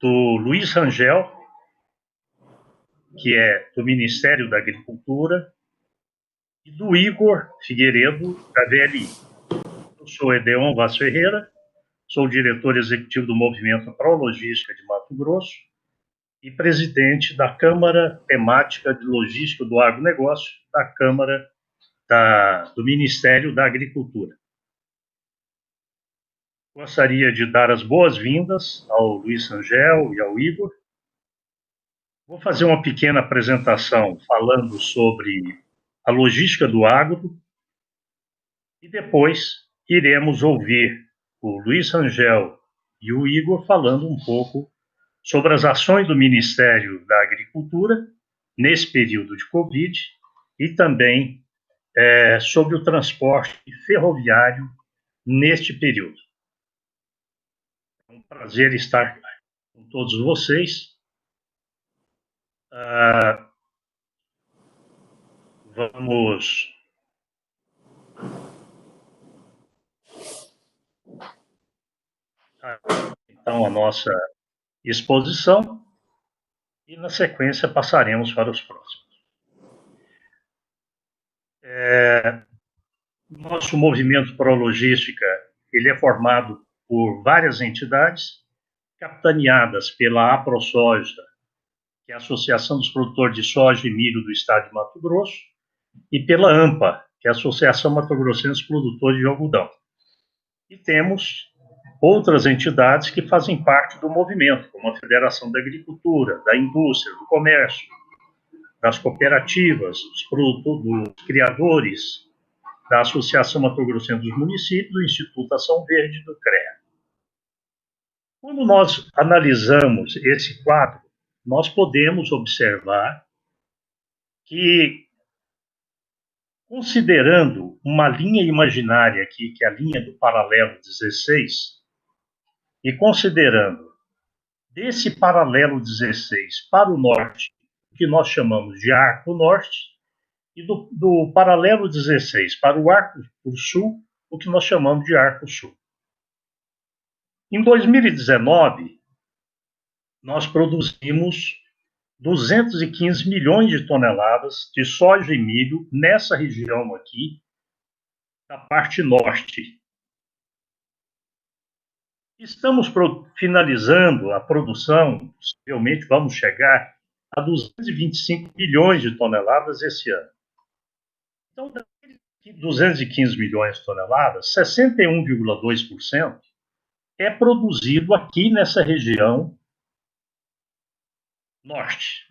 do Luiz Rangel, que é do Ministério da Agricultura, e do Igor Figueiredo, da VLI. Eu sou Edeon Vaz Ferreira, sou diretor executivo do Movimento Prologística de Mato Grosso e presidente da Câmara Temática de Logística do Agronegócio, da Câmara do Ministério da Agricultura. Gostaria de dar as boas-vindas ao Luiz Rangel e ao Igor. Vou fazer uma pequena apresentação falando sobre a logística do agro e depois iremos ouvir o Luiz Rangel e o Igor falando um pouco sobre as ações do Ministério da Agricultura nesse período de Covid e também sobre o transporte ferroviário neste período. É um prazer estar com todos vocês. Vamos então a nossa exposição e na sequência passaremos para os próximos. Nosso movimento Prologística, ele é formado por várias entidades capitaneadas pela AproSoja, que é a Associação dos Produtores de Soja e Milho do Estado de Mato Grosso, e pela AMPA, que é a Associação Mato Grossense dos Produtores de Algodão. E temos outras entidades que fazem parte do movimento, como a Federação da Agricultura, da Indústria, do Comércio, das cooperativas, dos criadores, da Associação Mato Grossense dos Municípios, do Instituto Ação Verde e do CREA. Quando nós analisamos esse quadro, nós podemos observar que, considerando uma linha imaginária aqui, que é a linha do paralelo 16, e considerando desse paralelo 16 para o norte, que nós chamamos de arco norte, e do paralelo 16 para o arco sul, o que nós chamamos de arco sul. Em 2019, nós produzimos 215 milhões de toneladas de soja e milho nessa região aqui, da parte norte. Estamos finalizando a produção, possivelmente vamos chegar a 225 milhões de toneladas esse ano. Então, 215 milhões de toneladas, 61,2% é produzido aqui nessa região norte.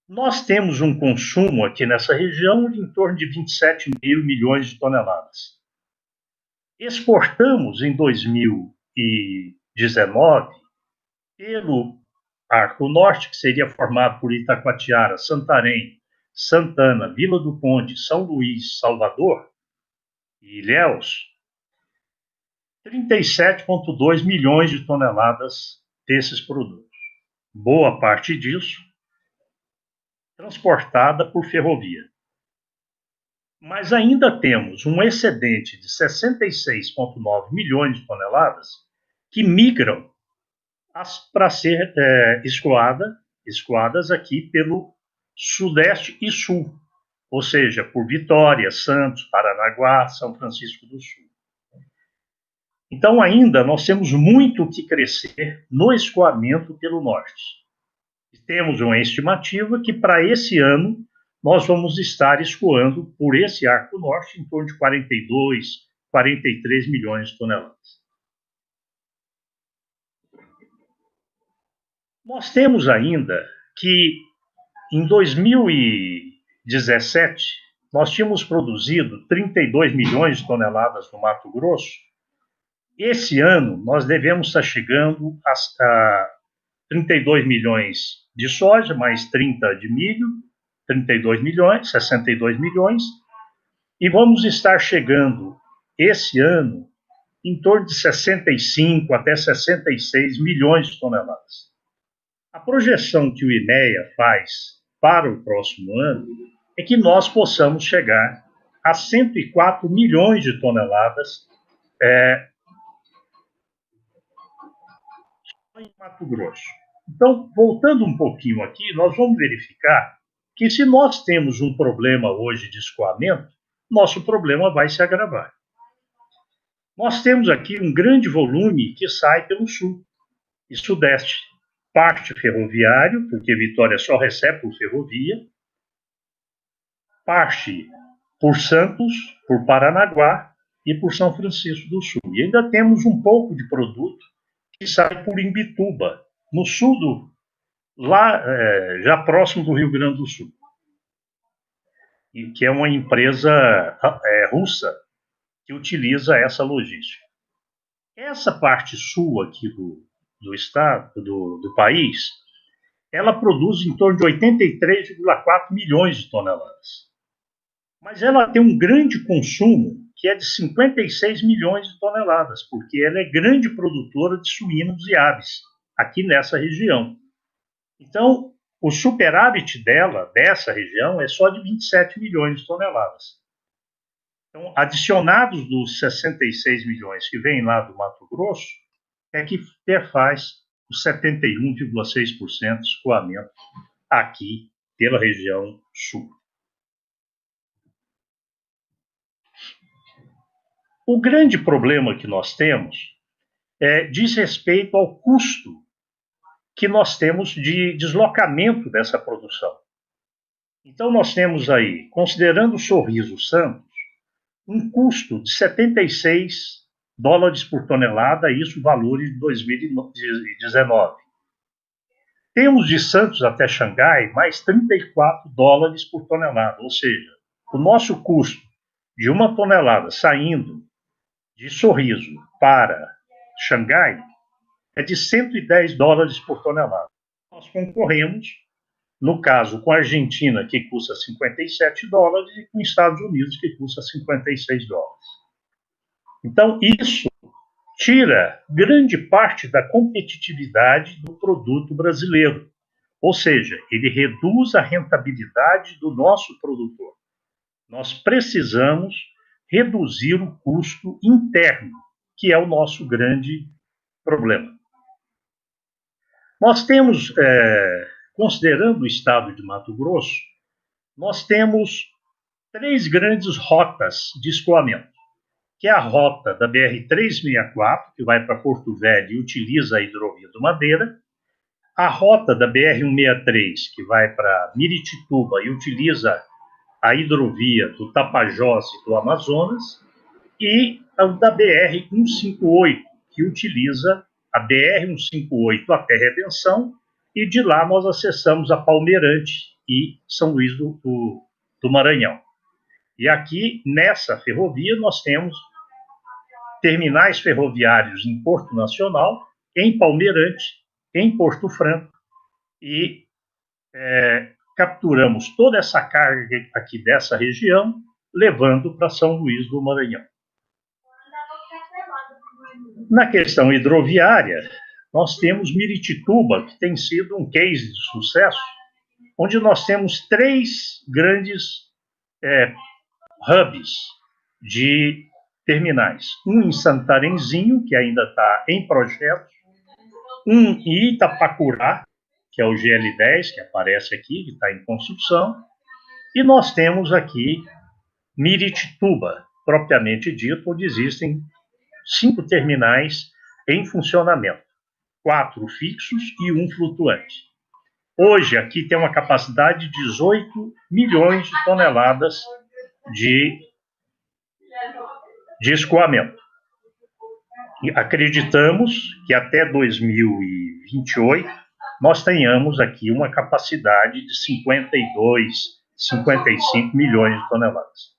Nós temos um consumo aqui nessa região de em torno de 27,5 milhões de toneladas. Exportamos em 2019 pelo Arco Norte, que seria formado por Itacoatiara, Santarém, Santana, Vila do Conde, São Luís, Salvador e Ilhéus, 37,2 milhões de toneladas desses produtos. Boa parte disso transportada por ferrovia. Mas ainda temos um excedente de 66,9 milhões de toneladas que migram para ser escoadas aqui pelo Sudeste e Sul, ou seja, por Vitória, Santos, Paranaguá, São Francisco do Sul. Então, ainda nós temos muito que crescer no escoamento pelo Norte. E temos uma estimativa que, para esse ano, nós vamos estar escoando por esse arco norte em torno de 42, 43 milhões de toneladas. Nós temos ainda que, em 2017, nós tínhamos produzido 32 milhões de toneladas no Mato Grosso. Esse ano, nós devemos estar chegando a 32 milhões de soja, mais 30 de milho, 32 milhões, 62 milhões, e vamos estar chegando esse ano em torno de 65 até 66 milhões de toneladas. A projeção que o IMEA faz para o próximo ano é que nós possamos chegar a 104 milhões de toneladas em Mato Grosso. Então, voltando um pouquinho aqui, nós vamos verificar que se nós temos um problema hoje de escoamento, nosso problema vai se agravar. Nós temos aqui um grande volume que sai pelo sul e sudeste, parte ferroviário, porque Vitória só recebe por ferrovia, parte por Santos, por Paranaguá e por São Francisco do Sul. E ainda temos um pouco de produto que sai por Imbituba, no sul lá já próximo do Rio Grande do Sul, e que é uma empresa russa que utiliza essa logística. Essa parte sul aqui do estado, do país, ela produz em torno de 83,4 milhões de toneladas. Mas ela tem um grande consumo, que é de 56 milhões de toneladas, porque ela é grande produtora de suínos e aves, aqui nessa região. Então, o superávit dessa região, é só de 27 milhões de toneladas. Então, adicionados dos 66 milhões que vem lá do Mato Grosso, é que faz os 71,6% de escoamento aqui pela região sul. O grande problema que nós temos diz respeito ao custo que nós temos de deslocamento dessa produção. Então, nós temos aí, considerando o Sorriso Santos, um custo de 76 dólares por tonelada, isso valores de 2019. Temos de Santos até Xangai mais 34 dólares por tonelada, ou seja, o nosso custo de uma tonelada saindo de Sorriso para Xangai é de 110 dólares por tonelada. Nós concorremos, no caso, com a Argentina, que custa 57 dólares, e com os Estados Unidos, que custa 56 dólares. Então, isso tira grande parte da competitividade do produto brasileiro. Ou seja, ele reduz a rentabilidade do nosso produtor. Nós precisamos reduzir o custo interno, que é o nosso grande problema. Nós temos, considerando o estado de Mato Grosso, nós temos 3 grandes rotas de escoamento, que é a rota da BR-364, que vai para Porto Velho e utiliza a hidrovia do Madeira, a rota da BR-163, que vai para Miritituba e utiliza a hidrovia do Tapajós e do Amazonas, e a da BR-158, que utiliza a BR-158 até Redenção, e de lá nós acessamos a Palmeirante e São Luís do Maranhão. E aqui, nessa ferrovia, nós temos terminais ferroviários em Porto Nacional, em Palmeirante, em Porto Franco, e capturamos toda essa carga aqui dessa região, levando para São Luís do Maranhão. Na questão hidroviária, nós temos Miritituba, que tem sido um case de sucesso, onde nós temos 3 grandes hubs de terminais. Um em Santarenzinho, que ainda está em projeto, um em Itapacurá, que é o GL10, que aparece aqui, que está em construção, e nós temos aqui Miritituba, propriamente dito, onde existem 5 terminais em funcionamento, 4 fixos e 1 flutuante. Hoje, aqui tem uma capacidade de 18 milhões de toneladas de escoamento. E acreditamos que até 2028 nós tenhamos aqui uma capacidade de 52, 55 milhões de toneladas.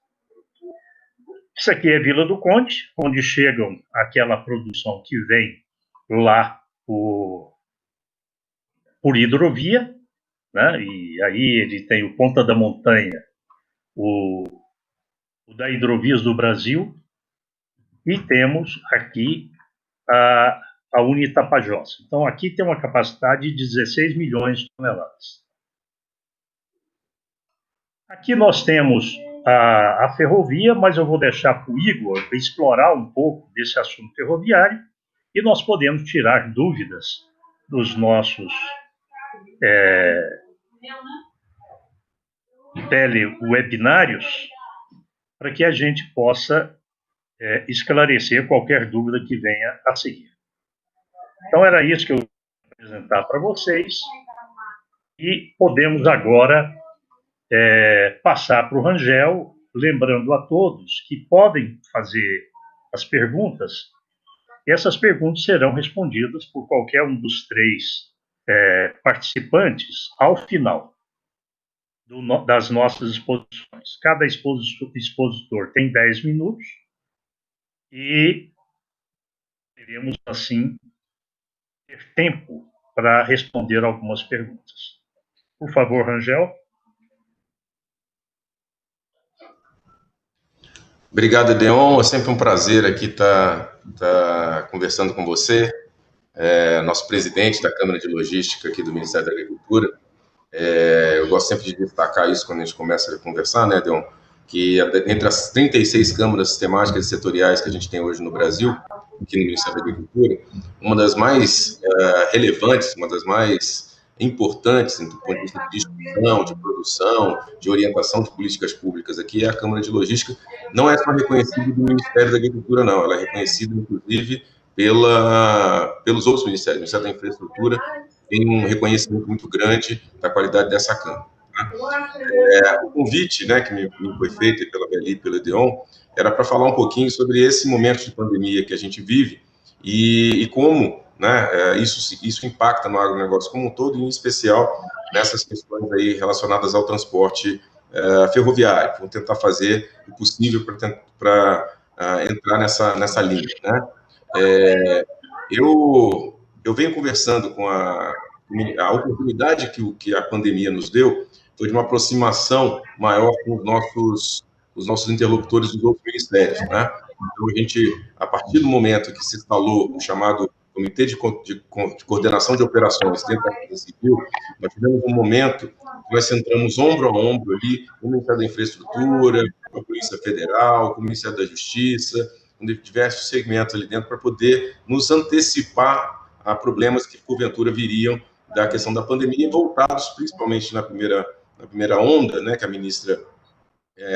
Isso aqui é Vila do Conde, onde chegam aquela produção que vem lá por hidrovia, né? E aí ele tem o Ponta da Montanha, o da Hidrovias do Brasil, e temos aqui a Unitapajós. Então, aqui tem uma capacidade de 16 milhões de toneladas. Aqui nós temos a ferrovia, mas eu vou deixar para o Igor explorar um pouco desse assunto ferroviário, e nós podemos tirar dúvidas dos nossos telewebinários, para que a gente possa esclarecer qualquer dúvida que venha a seguir. Então, era isso que eu ia apresentar para vocês, e podemos agora passar para o Rangel, lembrando a todos que podem fazer as perguntas, e essas perguntas serão respondidas por qualquer um dos três participantes ao final das nossas exposições. Cada expositor tem 10 minutos, e teremos, assim, ter tempo para responder algumas perguntas. Por favor, Rangel. Obrigado, Edeon. É sempre um prazer aqui estar conversando com você, nosso presidente da Câmara de Logística aqui do Ministério da Agricultura. Eu gosto sempre de destacar isso quando a gente começa a conversar, né, Edeon? Que entre as 36 câmaras temáticas e setoriais que a gente tem hoje no Brasil, aqui no Ministério da Agricultura, uma das mais relevantes, uma das mais importantes, do ponto de vista de discussão, de produção, de orientação de políticas públicas aqui, é a Câmara de Logística. Não é só reconhecida do Ministério da Agricultura, não, ela é reconhecida, inclusive, pelos outros ministérios. O Ministério da Infraestrutura tem um reconhecimento muito grande da qualidade dessa Câmara. O convite, né, que me foi feito pela Beli e pelo Edeon, era para falar um pouquinho sobre esse momento de pandemia que a gente vive e como, né, isso impacta no agronegócio como um todo, e em especial nessas questões aí relacionadas ao transporte ferroviário. Vamos tentar fazer o possível para entrar nessa linha, né? Eu venho conversando com a oportunidade que a pandemia nos deu foi de uma aproximação maior com os nossos interlocutores dos outros ministérios, né? Então, a gente, a partir do momento que se instalou o chamado Comitê de Coordenação de Operações dentro da Casa Civil, nós tivemos um momento que nós entramos ombro a ombro ali com o Ministério da Infraestrutura, com a Polícia Federal, com o Ministério da Justiça, com diversos segmentos ali dentro, para poder nos antecipar a problemas que, porventura, viriam da questão da pandemia, voltados principalmente na primeira onda, né, que a ministra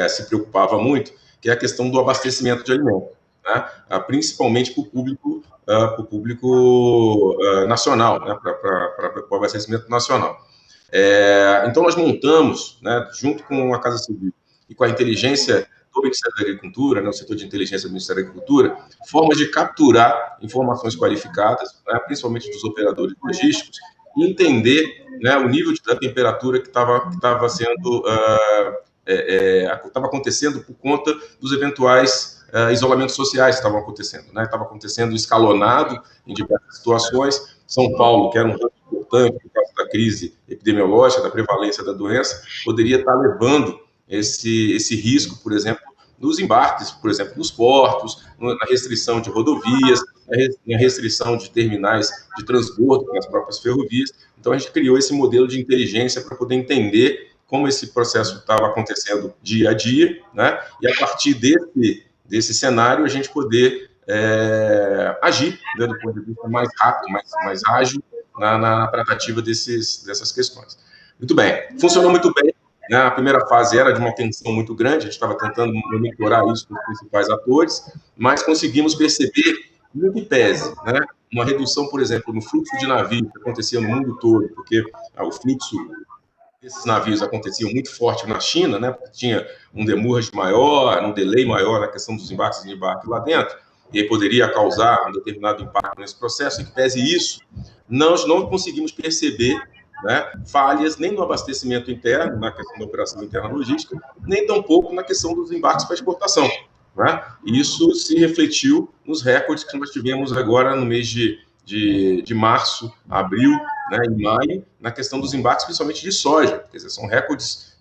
se preocupava muito, que é a questão do abastecimento de alimentos, né, principalmente para o público nacional, né, para o abastecimento nacional. Então, nós montamos, né, junto com a Casa Civil e com a inteligência do Ministério da Agricultura, né, o setor de inteligência do Ministério da Agricultura, formas de capturar informações qualificadas, né, principalmente dos operadores logísticos, e entender, né, o nível da temperatura que estava sendo estava acontecendo por conta dos eventuais isolamentos sociais que estavam acontecendo, né? Estava acontecendo escalonado em diversas situações. São Paulo, que era um ponto importante por causa da crise epidemiológica, da prevalência da doença, poderia estar levando esse risco, por exemplo, nos embarques, por exemplo, nos portos, na restrição de rodovias, na restrição de terminais de transbordo nas próprias ferrovias. Então, a gente criou esse modelo de inteligência para poder entender como esse processo estava acontecendo dia a dia, né? E a partir desse cenário, a gente poder agir, né, do ponto de vista mais rápido, mais ágil, na tratativa dessas questões. Muito bem, funcionou muito bem. Né? A primeira fase era de uma tensão muito grande, a gente estava tentando monitorar isso com os principais atores, mas conseguimos perceber, no que pese, né, uma redução, por exemplo, no fluxo de navios que acontecia no mundo todo, porque o fluxo desses navios aconteciam muito forte na China, né, porque tinha um demurrage maior, um delay maior na questão dos embarques e embarque lá dentro, e aí poderia causar um determinado impacto nesse processo, e que pese isso, nós não conseguimos perceber, né, falhas nem no abastecimento interno, na questão da operação interna logística, nem tampouco na questão dos embarques para exportação. Né? E isso se refletiu nos recordes que nós tivemos agora no mês de março, abril, né, e maio, na questão dos embarques, principalmente de soja. Quer dizer, são recordes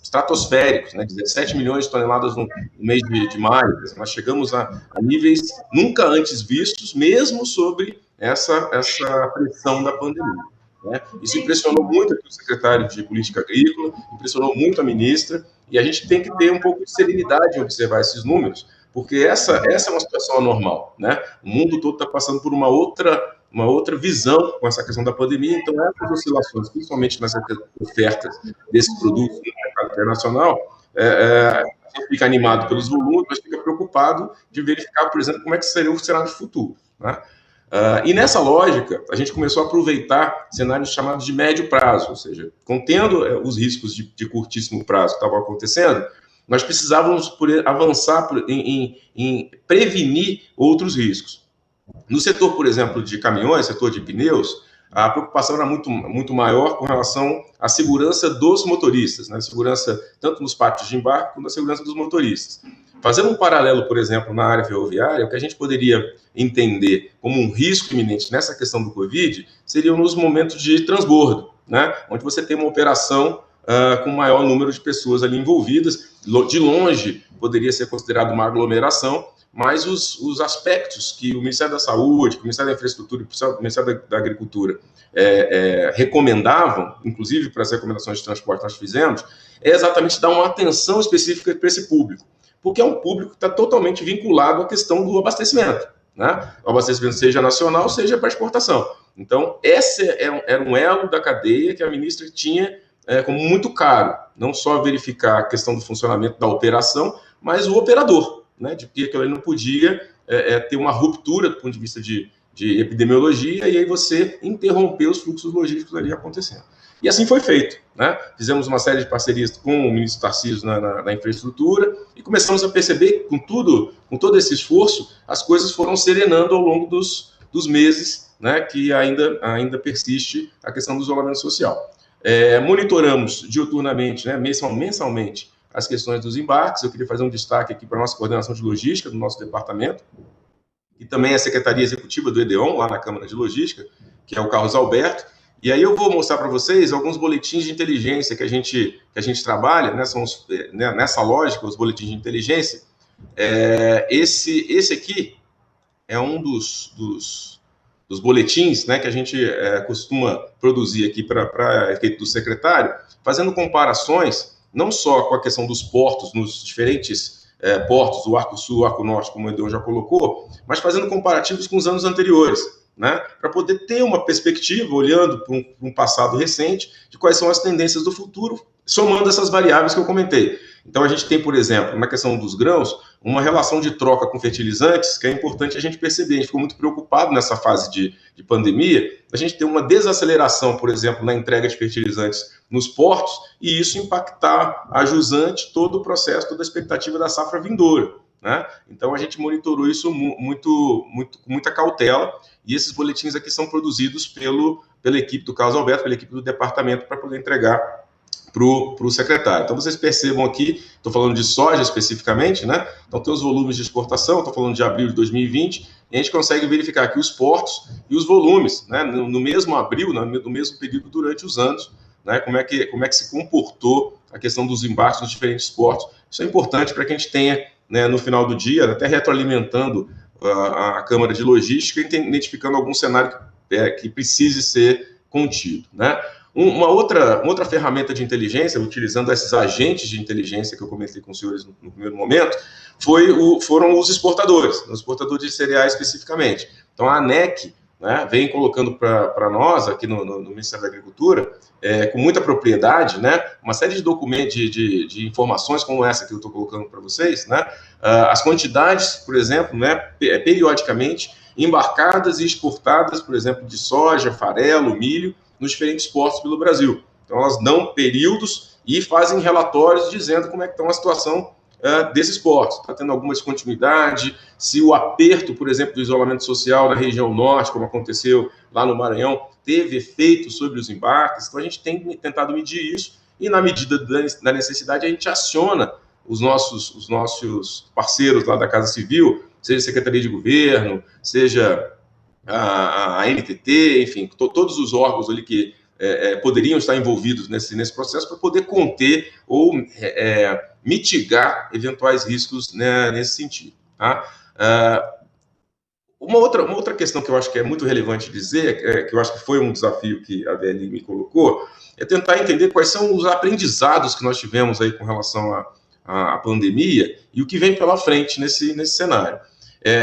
estratosféricos, né, 17 milhões de toneladas no mês de maio. Quer dizer, nós chegamos a níveis nunca antes vistos, mesmo sobre essa pressão da pandemia. Né? Isso impressionou muito o secretário de Política Agrícola, impressionou muito a ministra, e a gente tem que ter um pouco de serenidade em observar esses números, porque essa é uma situação anormal, né? O mundo todo está passando por uma outra visão com essa questão da pandemia. Então, essas oscilações, principalmente nessas ofertas desses produtos no mercado internacional, a gente fica animado pelos volumes, mas fica preocupado de verificar, por exemplo, como é que seria o cenário futuro, né? E nessa lógica, a gente começou a aproveitar cenários chamados de médio prazo, ou seja, contendo os riscos de curtíssimo prazo que estavam acontecendo, nós precisávamos avançar em prevenir outros riscos. No setor, por exemplo, de caminhões, setor de pneus, a preocupação era muito maior com relação à segurança dos motoristas, né? Segurança tanto nos pátios de embarque quanto a segurança dos motoristas. Fazendo um paralelo, por exemplo, na área ferroviária, o que a gente poderia entender como um risco iminente nessa questão do Covid seriam nos momentos de transbordo, né? Onde você tem uma operação com maior número de pessoas ali envolvidas. De longe, poderia ser considerado uma aglomeração, mas os aspectos que o Ministério da Saúde, que o Ministério da Infraestrutura e o Ministério da Agricultura recomendavam, inclusive para as recomendações de transporte que nós fizemos, é exatamente dar uma atenção específica para esse público, porque é um público que está totalmente vinculado à questão do abastecimento, né? O abastecimento seja nacional, seja para exportação. Então, esse era um elo da cadeia que a ministra tinha como muito caro, não só verificar a questão do funcionamento da operação, mas o operador, né, de que ele não podia ter uma ruptura do ponto de vista de epidemiologia, e aí você interromper os fluxos logísticos ali acontecendo. E assim foi feito, né? Fizemos uma série de parcerias com o ministro Tarcísio na infraestrutura e começamos a perceber que, com todo esse esforço, as coisas foram serenando ao longo dos meses, né, que ainda persiste a questão do isolamento social. Monitoramos diuturnamente, né, mensalmente, as questões dos embarques. Eu queria fazer um destaque aqui para a nossa coordenação de logística do nosso departamento, e também a Secretaria Executiva do EDEON, lá na Câmara de Logística, que é o Carlos Alberto. E aí eu vou mostrar para vocês alguns boletins de inteligência que a gente trabalha, né, são nessa lógica, os boletins de inteligência. Esse aqui é um dos boletins, né, que a gente costuma produzir aqui para efeito do secretário, fazendo comparações, não só com a questão dos portos, nos diferentes portos, o Arco Sul, o Arco Norte, como o Edeu já colocou, mas fazendo comparativos com os anos anteriores, né, para poder ter uma perspectiva, olhando para um passado recente, de quais são as tendências do futuro, somando essas variáveis que eu comentei. Então, a gente tem, por exemplo, na questão dos grãos, uma relação de troca com fertilizantes que é importante a gente perceber. A gente ficou muito preocupado nessa fase de pandemia, a gente ter uma desaceleração, por exemplo, na entrega de fertilizantes nos portos, e isso impactar a jusante todo o processo, toda a expectativa da safra vindoura, né? Então, a gente monitorou isso com muita cautela, e esses boletins aqui são produzidos pela equipe do Carlos Alberto, pela equipe do departamento, para poder entregar para o secretário. Então, vocês percebam aqui, estou falando de soja especificamente, né? Então, tem os volumes de exportação, estou falando de abril de 2020, e a gente consegue verificar aqui os portos e os volumes, né? No mesmo abril, no mesmo período durante os anos, né? Como é que se comportou a questão dos embarques nos diferentes portos. Isso é importante para que a gente tenha, né, no final do dia, até retroalimentando a Câmara de Logística, identificando algum cenário que precise ser contido, né? Uma outra ferramenta de inteligência, utilizando esses agentes de inteligência que eu comentei com os senhores no primeiro momento, foram os exportadores de cereais especificamente. Então, a ANEC, né, vem colocando para nós, aqui no Ministério da Agricultura, com muita propriedade, né, uma série de documentos, de informações como essa que eu estou colocando para vocês, né, as quantidades, por exemplo, né, periodicamente embarcadas e exportadas, por exemplo, de soja, farelo, milho, nos diferentes portos pelo Brasil. Então, elas dão períodos e fazem relatórios dizendo como é que está a situação desses portos. Está tendo alguma descontinuidade, se o aperto, por exemplo, do isolamento social na região norte, como aconteceu lá no Maranhão, teve efeito sobre os embarques. Então, a gente tem tentado medir isso e, na medida da necessidade, a gente aciona os nossos parceiros lá da Casa Civil, seja a Secretaria de Governo, seja a NTT, enfim, todos os órgãos ali que poderiam estar envolvidos nesse processo para poder conter ou mitigar eventuais riscos, né, nesse sentido. Tá? Uma outra questão que eu acho que é muito relevante dizer, que eu acho que foi um desafio que a VLI me colocou, é tentar entender quais são os aprendizados que nós tivemos aí com relação à pandemia e o que vem pela frente nesse cenário.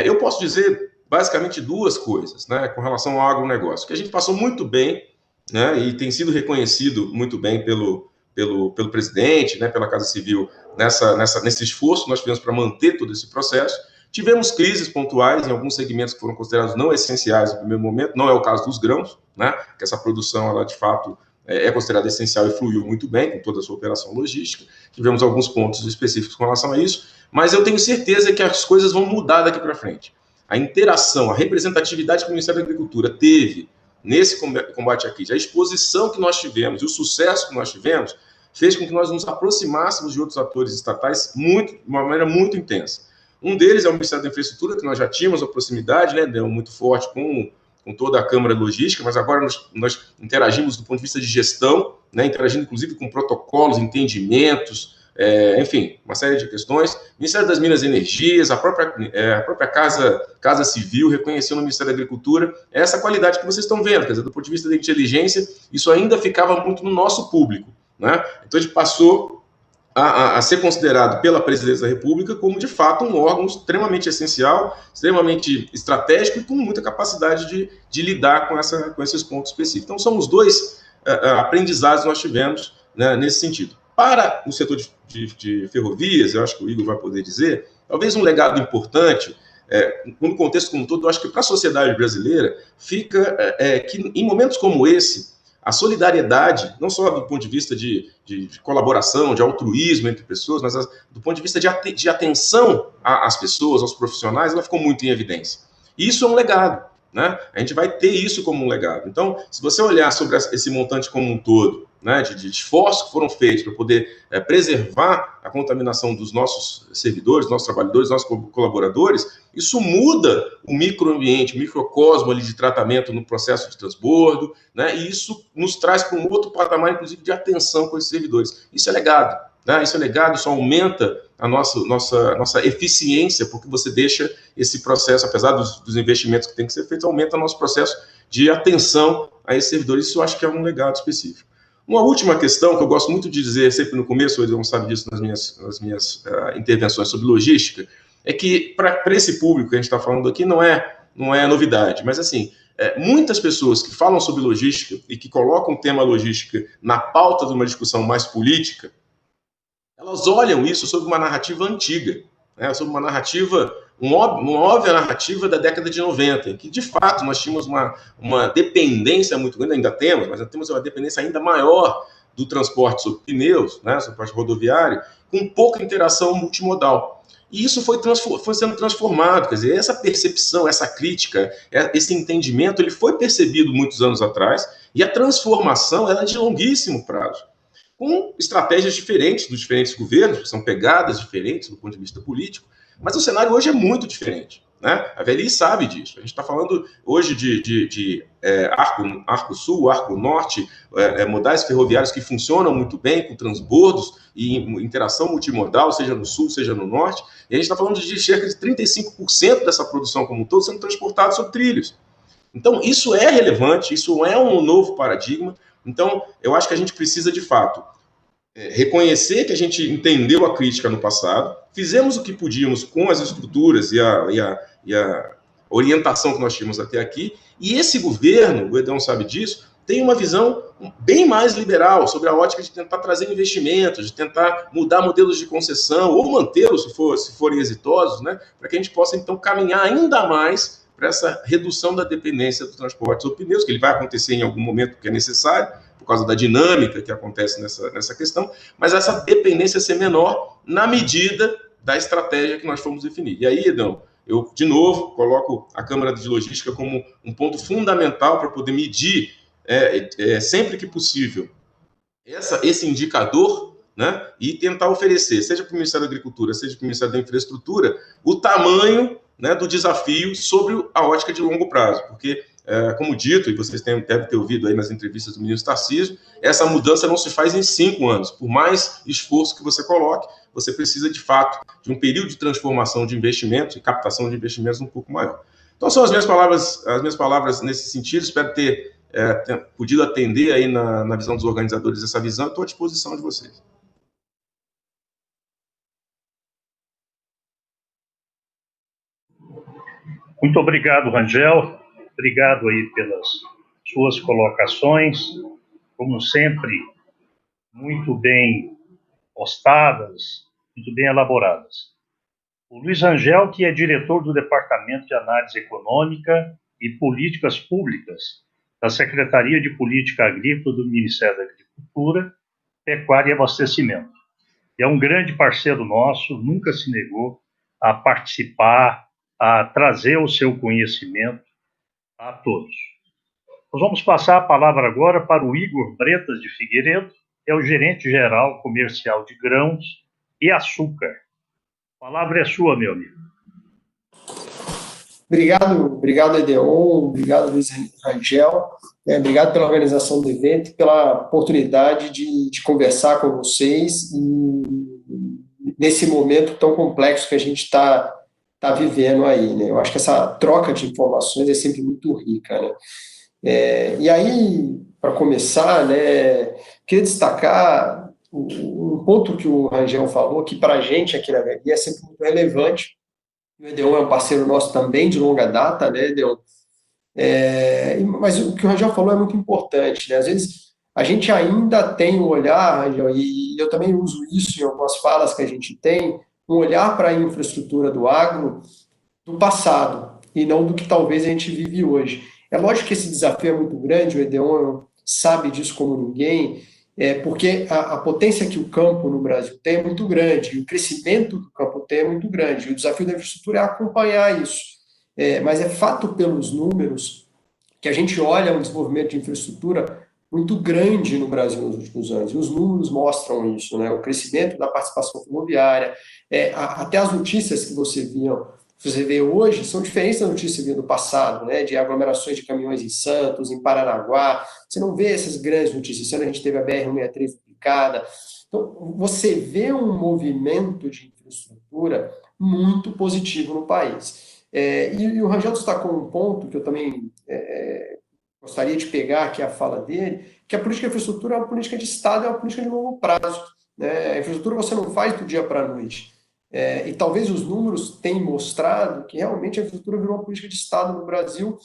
Eu posso dizer basicamente duas coisas, né, com relação ao agronegócio, que a gente passou muito bem, né, e tem sido reconhecido muito bem pelo presidente, né, pela Casa Civil, nesse esforço que nós tivemos para manter todo esse processo. Tivemos crises pontuais em alguns segmentos que foram considerados não essenciais no primeiro momento, não é o caso dos grãos, né, que essa produção, ela de fato é considerada essencial e fluiu muito bem com toda a sua operação logística. Tivemos alguns pontos específicos com relação a isso, mas eu tenho certeza que as coisas vão mudar daqui para frente. A interação, a representatividade que o Ministério da Agricultura teve nesse combate à crise, a exposição que nós tivemos e o sucesso que nós tivemos, fez com que nós nos aproximássemos de outros atores estatais de uma maneira muito intensa. Um deles é o Ministério da Infraestrutura, que nós já tínhamos a proximidade, né, muito forte com toda a Câmara Logística, mas agora nós interagimos do ponto de vista de gestão, né, interagindo inclusive com protocolos, entendimentos, enfim, uma série de questões. Ministério das Minas e Energias, a própria Casa Civil reconheceu no Ministério da Agricultura essa qualidade que vocês estão vendo, quer dizer, do ponto de vista da inteligência, isso ainda ficava muito no nosso público, né? Então a gente passou a ser considerado pela Presidência da República como, de fato, um órgão extremamente essencial, extremamente estratégico e com muita capacidade de lidar com esses pontos específicos. Então, são os dois aprendizados que nós tivemos, né, nesse sentido. Para o setor de ferrovias, eu acho que o Igor vai poder dizer, talvez um legado importante, no contexto como um todo, eu acho que para a sociedade brasileira, fica que em momentos como esse, a solidariedade, não só do ponto de vista de colaboração, de altruísmo entre pessoas, mas do ponto de vista de atenção às pessoas, aos profissionais, ela ficou muito em evidência. E isso é um legado, né? A gente vai ter isso como um legado. Então, se você olhar sobre esse montante como um todo, né, de esforços que foram feitos para poder preservar a contaminação dos nossos servidores, nossos trabalhadores, nossos colaboradores, isso muda o microambiente, o microcosmo ali de tratamento no processo de transbordo, né, e isso nos traz para um outro patamar, inclusive, de atenção com esses servidores. Isso é legado, né? Isso é legado, isso aumenta a nossa eficiência, porque você deixa esse processo, apesar dos investimentos que tem que ser feitos, aumenta o nosso processo de atenção a esses servidores. Isso eu acho que é um legado específico. Uma última questão que eu gosto muito de dizer sempre no começo, o Edson sabe disso nas minhas intervenções sobre logística, é que para esse público que a gente está falando aqui não é novidade, mas assim, muitas pessoas que falam sobre logística e que colocam o tema logística na pauta de uma discussão mais política, elas olham isso sob uma narrativa antiga, né, sob uma narrativa, uma óbvia narrativa da década de 90, em que, de fato, nós tínhamos uma dependência muito grande, ainda temos, mas temos uma dependência ainda maior do transporte sobre pneus, né, transporte rodoviário, com pouca interação multimodal. E isso foi sendo transformado, quer dizer, essa percepção, essa crítica, esse entendimento, ele foi percebido muitos anos atrás, e a transformação ela é de longuíssimo prazo, com estratégias diferentes dos diferentes governos, que são pegadas diferentes do ponto de vista político, mas o cenário hoje é muito diferente, né? A Veli sabe disso. A gente está falando hoje de Arco Sul, Arco Norte, modais ferroviários que funcionam muito bem, com transbordos e interação multimodal, seja no Sul, seja no Norte, e a gente está falando de cerca de 35% dessa produção como um todo sendo transportada sobre trilhos. Então, isso é relevante, isso é um novo paradigma. Então, eu acho que a gente precisa, de fato, reconhecer que a gente entendeu a crítica no passado, fizemos o que podíamos com as estruturas e a orientação que nós tínhamos até aqui, e esse governo, o Edão sabe disso, tem uma visão bem mais liberal sobre a ótica de tentar trazer investimentos, de tentar mudar modelos de concessão, ou mantê-los se forem exitosos, né, para que a gente possa, então, caminhar ainda mais para essa redução da dependência do transporte sobre pneus, que ele vai acontecer em algum momento que é necessário, por causa da dinâmica que acontece nessa questão, mas essa dependência ser menor na medida da estratégia que nós fomos definir. E aí, Edão, eu, de novo, coloco a Câmara de Logística como um ponto fundamental para poder medir, sempre que possível, esse indicador, né, e tentar oferecer, seja para o Ministério da Agricultura, seja para o Ministério da Infraestrutura, o tamanho, né, do desafio sobre a ótica de longo prazo, porque, como dito, e vocês devem ter ouvido aí nas entrevistas do ministro Tarcísio, essa mudança não se faz em 5 anos. Por mais esforço que você coloque, você precisa, de fato, de um período de transformação de investimentos e captação de investimentos um pouco maior. Então, são as minhas palavras nesse sentido. Espero ter podido atender aí na visão dos organizadores essa visão. Estou à disposição de vocês. Muito obrigado, Rangel. Obrigado aí pelas suas colocações, como sempre, muito bem postadas, muito bem elaboradas. O Luiz Rangel, que é diretor do Departamento de Análise Econômica e Políticas Públicas da Secretaria de Política Agrícola do Ministério da Agricultura, Pecuária e Abastecimento. É um grande parceiro nosso, nunca se negou a participar, a trazer o seu conhecimento a todos. Nós vamos passar a palavra agora para o Igor Bretas de Figueiredo, que é o gerente-geral comercial de grãos e açúcar. A palavra é sua, meu amigo. Obrigado, Edeon, obrigado, Luiz Rangel, obrigado pela organização do evento e pela oportunidade de conversar com vocês nesse momento tão complexo que a gente está vivendo aí, né? Eu acho que essa troca de informações é sempre muito rica, né? E aí, para começar, né, queria destacar um ponto que o Rangel falou, que para a gente aqui na VLI é sempre muito relevante. O Edeon é um parceiro nosso também de longa data, né, Edeon? Mas o que o Rangel falou é muito importante, né? Às vezes a gente ainda tem um olhar, Rangel, e eu também uso isso em algumas falas que a gente tem, um olhar para a infraestrutura do agro do passado e não do que talvez a gente vive hoje. É lógico que esse desafio é muito grande, o Edeon sabe disso como ninguém, porque a potência que o campo no Brasil tem é muito grande, e o crescimento que o campo tem é muito grande, e o desafio da infraestrutura é acompanhar isso. Mas é fato pelos números que a gente olha um desenvolvimento de infraestrutura muito grande no Brasil nos últimos anos, e os números mostram isso, né? O crescimento da participação ferroviária, até as notícias que você vê hoje são diferentes das notícias que você via do passado, né? De aglomerações de caminhões em Santos, em Paranaguá, você não vê essas grandes notícias. Esse ano a gente teve a BR-163 duplicada. Então, você vê um movimento de infraestrutura muito positivo no país. E o Rangel destacou um ponto que eu também gostaria de pegar, que é a fala dele, que a política de infraestrutura é uma política de Estado, é uma política de longo prazo, né? A infraestrutura você não faz do dia para a noite. E talvez os números tenham mostrado que realmente a infraestrutura virou uma política de Estado no Brasil,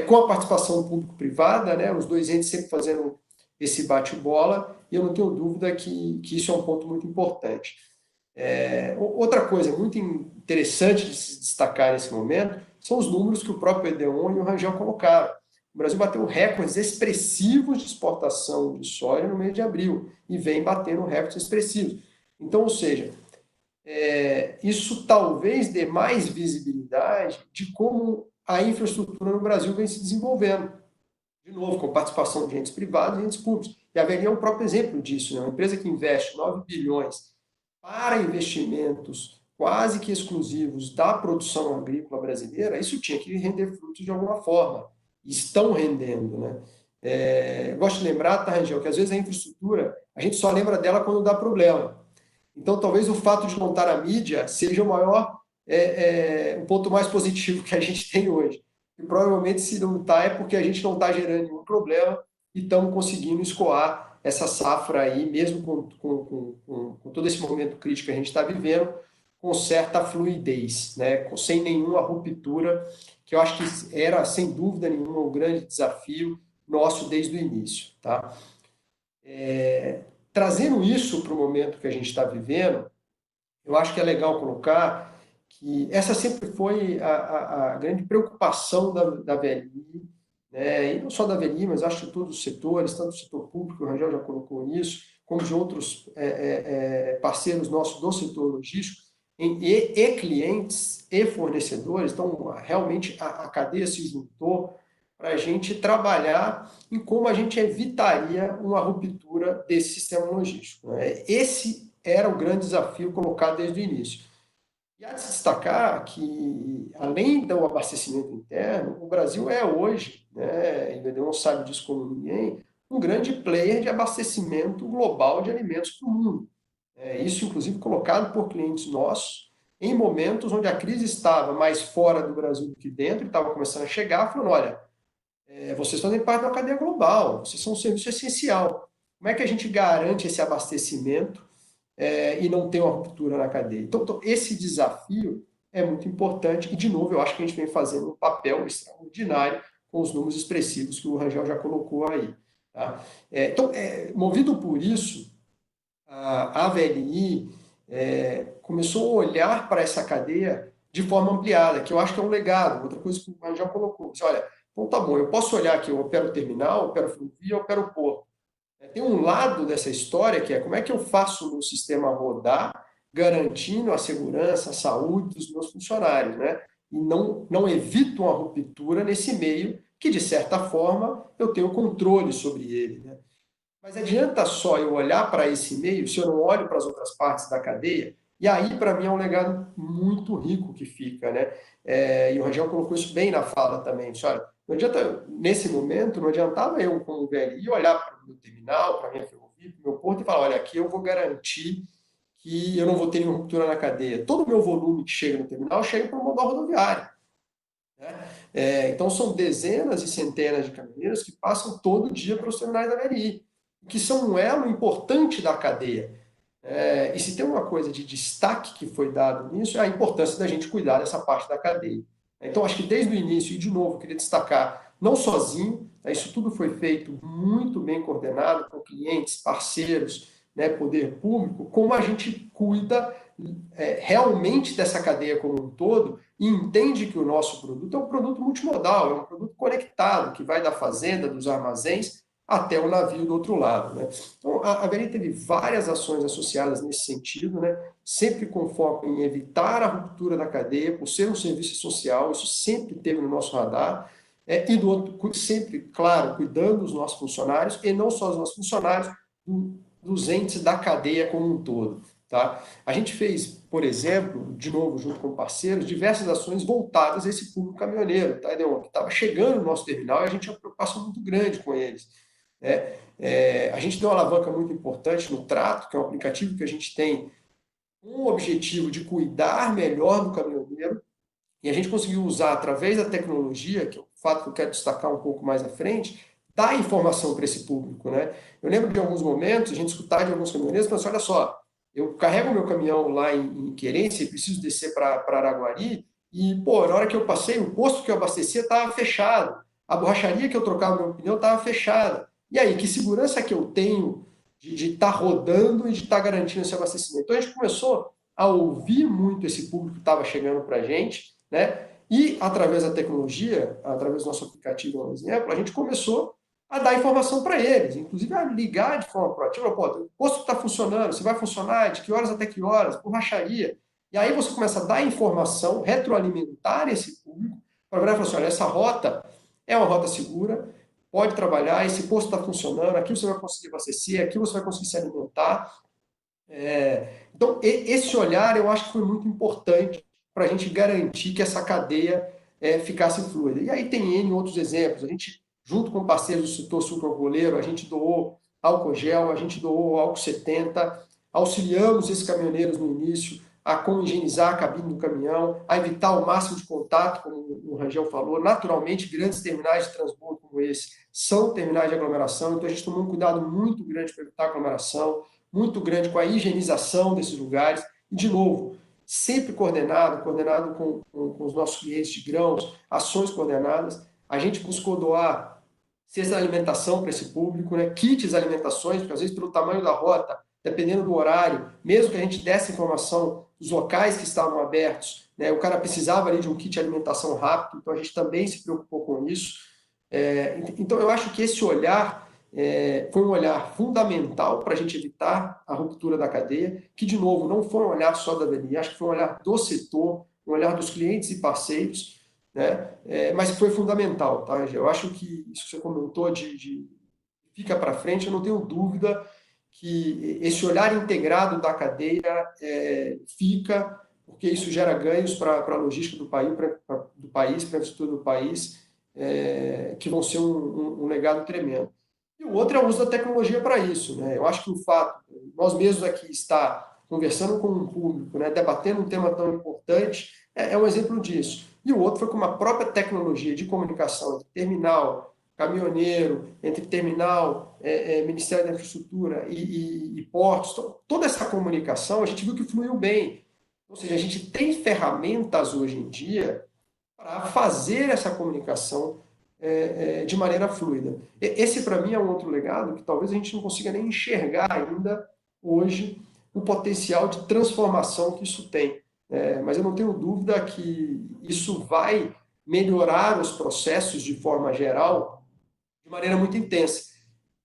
com a participação público-privada, né, os dois entes sempre fazendo esse bate-bola, e eu não tenho dúvida que isso é um ponto muito importante. Outra coisa muito interessante de se destacar nesse momento são os números que o próprio Edeon e o Rangel colocaram. O Brasil bateu recordes expressivos de exportação de soja no mês de abril, e vem batendo recordes expressivos. Então, ou seja, isso talvez dê mais visibilidade de como a infraestrutura no Brasil vem se desenvolvendo. De novo, com participação de entes privados e entes públicos. E a VLI é um próprio exemplo disso, né? Uma empresa que investe 9 bilhões para investimentos quase que exclusivos da produção agrícola brasileira, isso tinha que render frutos de alguma forma. Estão rendendo, né? Gosto de lembrar, tá, Rangel, que às vezes a infraestrutura, a gente só lembra dela quando dá problema. Então, talvez o fato de não estar na mídia seja o maior, o ponto mais positivo que a gente tem hoje. E provavelmente, se não está, é porque a gente não está gerando nenhum problema e estamos conseguindo escoar essa safra aí, mesmo com todo esse momento crítico que a gente está vivendo, com certa fluidez, né? Sem nenhuma ruptura, que eu acho que era, sem dúvida nenhuma, um grande desafio nosso desde o início. Tá? Trazendo isso para o momento que a gente está vivendo, eu acho que é legal colocar que essa sempre foi a grande preocupação da VLI, né? E não só da VLI, mas acho que todos os setores, tanto o setor público, o Rangel já colocou nisso, como de outros parceiros nossos do setor logístico, e clientes e fornecedores. Então, realmente, a cadeia se juntou para a gente trabalhar em como a gente evitaria uma ruptura desse sistema logístico, né? Esse era o grande desafio colocado desde o início. E há de se destacar que, além do abastecimento interno, o Brasil é hoje, né, e o Edeon sabe disso como ninguém, um grande player de abastecimento global de alimentos para o mundo. Isso, inclusive, colocado por clientes nossos, em momentos onde a crise estava mais fora do Brasil do que dentro, e estava começando a chegar, falando, olha, vocês fazem parte da cadeia global, vocês são um serviço essencial. Como é que a gente garante esse abastecimento e não tem uma ruptura na cadeia? Então esse desafio é muito importante, e, de novo, eu acho que a gente vem fazendo um papel extraordinário com os números expressivos que o Rangel já colocou aí. Tá? Então, movido por isso, a VLI começou a olhar para essa cadeia de forma ampliada, que eu acho que é um legado. Outra coisa que o Rangel colocou, disse, olha, então tá bom, eu posso olhar aqui, eu opero terminal, eu opero ferrovia, eu opero porto. Tem um lado dessa história que é como é que eu faço o meu sistema rodar, garantindo a segurança, a saúde dos meus funcionários, né? E não evito uma ruptura nesse meio que, de certa forma, eu tenho controle sobre ele, né? Mas adianta só eu olhar para esse meio se eu não olho para as outras partes da cadeia? E aí, para mim, é um legado muito rico que fica, né? E o Rangel colocou isso bem na fala também. Disse, olha, não adianta, nesse momento, não adiantava eu, como VLI, olhar para o meu terminal, para a minha ferrovia, para o meu porto e falar, olha, aqui eu vou garantir que eu não vou ter nenhuma ruptura na cadeia. Todo o meu volume que chega no terminal chega para o modal rodoviário. Né? Então, são dezenas e centenas de caminhoneiros que passam todo dia para os terminais da VLI, que são um elo importante da cadeia. E se tem uma coisa de destaque que foi dado nisso, é a importância da gente cuidar dessa parte da cadeia. Então, acho que desde o início, e de novo, eu queria destacar, não sozinho, isso tudo foi feito muito bem coordenado com clientes, parceiros, né, poder público, como a gente cuida realmente dessa cadeia como um todo e entende que o nosso produto é um produto multimodal, é um produto conectado, que vai da fazenda, dos armazéns, até o navio do outro lado. Né? Então, a VLI teve várias ações associadas nesse sentido, né? Sempre com foco em evitar a ruptura da cadeia, por ser um serviço social, isso sempre teve no nosso radar, e do outro, sempre, claro, cuidando dos nossos funcionários, e não só dos nossos funcionários, dos entes da cadeia como um todo. Tá? A gente fez, por exemplo, de novo, junto com parceiros, diversas ações voltadas a esse público caminhoneiro, tá, Edeon, que estava chegando no nosso terminal e a gente tinha uma preocupação muito grande com eles. A gente deu uma alavanca muito importante no Trato, que é um aplicativo que a gente tem um objetivo de cuidar melhor do caminhoneiro, e a gente conseguiu usar, através da tecnologia, que é o fato que eu quero destacar um pouco mais à frente, dar informação para esse público. Né? Eu lembro de alguns momentos, a gente escutar de alguns caminhoneiros, falando assim, olha só, eu carrego meu caminhão lá em Querência e preciso descer para Araguari, e, pô, na hora que eu passei, o posto que eu abastecia estava fechado, a borracharia que eu trocava meu pneu estava fechada. E aí, que segurança que eu tenho de estar rodando e de estar garantindo esse abastecimento? Então, a gente começou a ouvir muito esse público que estava chegando para a gente, né? E, através da tecnologia, através do nosso aplicativo, por exemplo, a gente começou a dar informação para eles, inclusive a ligar de forma proativa. Pô, o posto está funcionando, se vai funcionar, de que horas até que horas, borracharia. E aí você começa a dar informação, retroalimentar esse público, para virar e falar assim, olha, essa rota é uma rota segura, pode trabalhar, esse posto está funcionando, aqui você vai conseguir abastecer, aqui você vai conseguir se alimentar. Então, esse olhar eu acho que foi muito importante para a gente garantir que essa cadeia ficasse fluida. E aí tem N outros exemplos. A gente, junto com parceiros do setor sucroalcooleiro, a gente doou álcool gel, a gente doou álcool 70, auxiliamos esses caminhoneiros no início a como higienizar a cabine do caminhão, a evitar o máximo de contato, como o Rangel falou. Naturalmente, grandes terminais de transbordo como esse são terminais de aglomeração, então a gente tomou um cuidado muito grande para evitar aglomeração, muito grande com a higienização desses lugares. E, de novo, sempre coordenado com os nossos clientes de grãos, ações coordenadas. A gente buscou doar cesta de alimentação para esse público, né? Kits de alimentações, porque às vezes pelo tamanho da rota, dependendo do horário, mesmo que a gente desse informação dos locais que estavam abertos, né? O cara precisava ali de um kit de alimentação rápido, então a gente também se preocupou com isso. Então eu acho que esse olhar foi um olhar fundamental para a gente evitar a ruptura da cadeia, que, de novo, não foi um olhar só da VLI, acho que foi um olhar do setor, um olhar dos clientes e parceiros, né? Mas foi fundamental. Tá? Eu acho que isso que você comentou de fica para frente, eu não tenho dúvida que esse olhar integrado da cadeia fica, porque isso gera ganhos para a logística do país, para a infraestrutura do país, que vão ser um legado tremendo. E o outro é o uso da tecnologia para isso. Né? Eu acho que o fato, nós mesmos aqui estar conversando com um público, né, debatendo um tema tão importante, é um exemplo disso. E o outro foi com uma própria tecnologia de comunicação entre terminal, caminhoneiro, entre terminal, Ministério da Infraestrutura e portos. Então, toda essa comunicação a gente viu que fluiu bem. Ou seja, a gente tem ferramentas hoje em dia para fazer essa comunicação de maneira fluida. Esse, para mim, é um outro legado que talvez a gente não consiga nem enxergar ainda hoje o potencial de transformação que isso tem. Mas eu não tenho dúvida que isso vai melhorar os processos de forma geral de maneira muito intensa.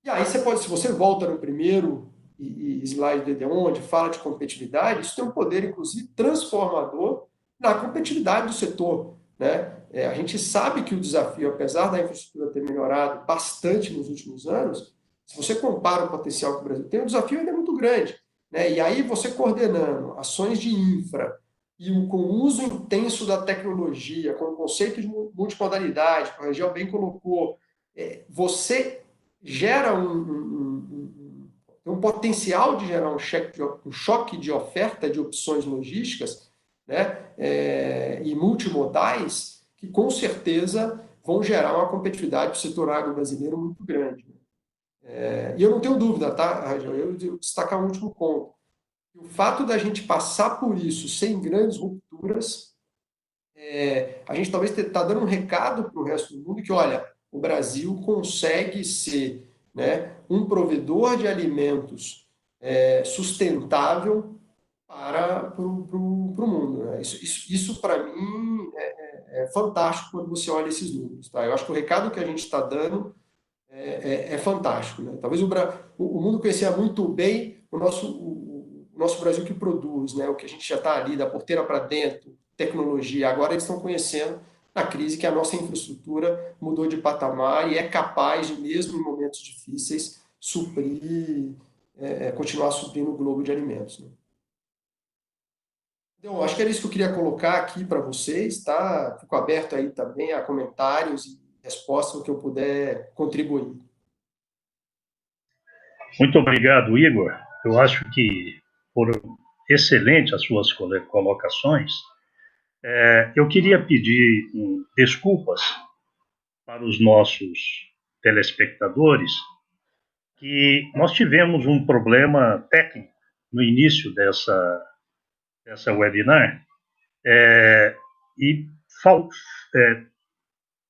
E aí você pode, se você volta no primeiro slide do ED, onde fala de competitividade, isso tem um poder, inclusive, transformador na competitividade do setor. Né? A gente sabe que o desafio, apesar da infraestrutura ter melhorado bastante nos últimos anos, se você compara o potencial que o Brasil tem, o desafio ainda é muito grande. Né? E aí você coordenando ações de infra e com o uso intenso da tecnologia, com o conceito de multimodalidade, que o Rangel bem colocou, você gera um potencial de gerar um choque de oferta de opções logísticas, né, e multimodais, que com certeza vão gerar uma competitividade do setor agro brasileiro muito grande. E eu não tenho dúvida, tá, Rangel? Eu destacar um último ponto. O fato da gente passar por isso sem grandes rupturas, a gente talvez está dando um recado para o resto do mundo que, olha, o Brasil consegue ser, né, um provedor de alimentos sustentável para o mundo. Né? Isso para mim, é fantástico quando você olha esses números. Tá? Eu acho que o recado que a gente está dando é fantástico. Né? Talvez o mundo conhecia muito bem o nosso Brasil que produz, né? O que a gente já está ali, da porteira para dentro, tecnologia. Agora eles estão conhecendo na crise que a nossa infraestrutura mudou de patamar e é capaz de, mesmo em momentos difíceis, continuar suprindo o globo de alimentos. Né? Então, acho que era isso que eu queria colocar aqui para vocês, tá? Fico aberto aí também a comentários e respostas no que eu puder contribuir. Muito obrigado, Igor. Eu acho que foram excelentes as suas colocações. Eu queria pedir desculpas para os nossos telespectadores que nós tivemos um problema técnico no início dessa webinar e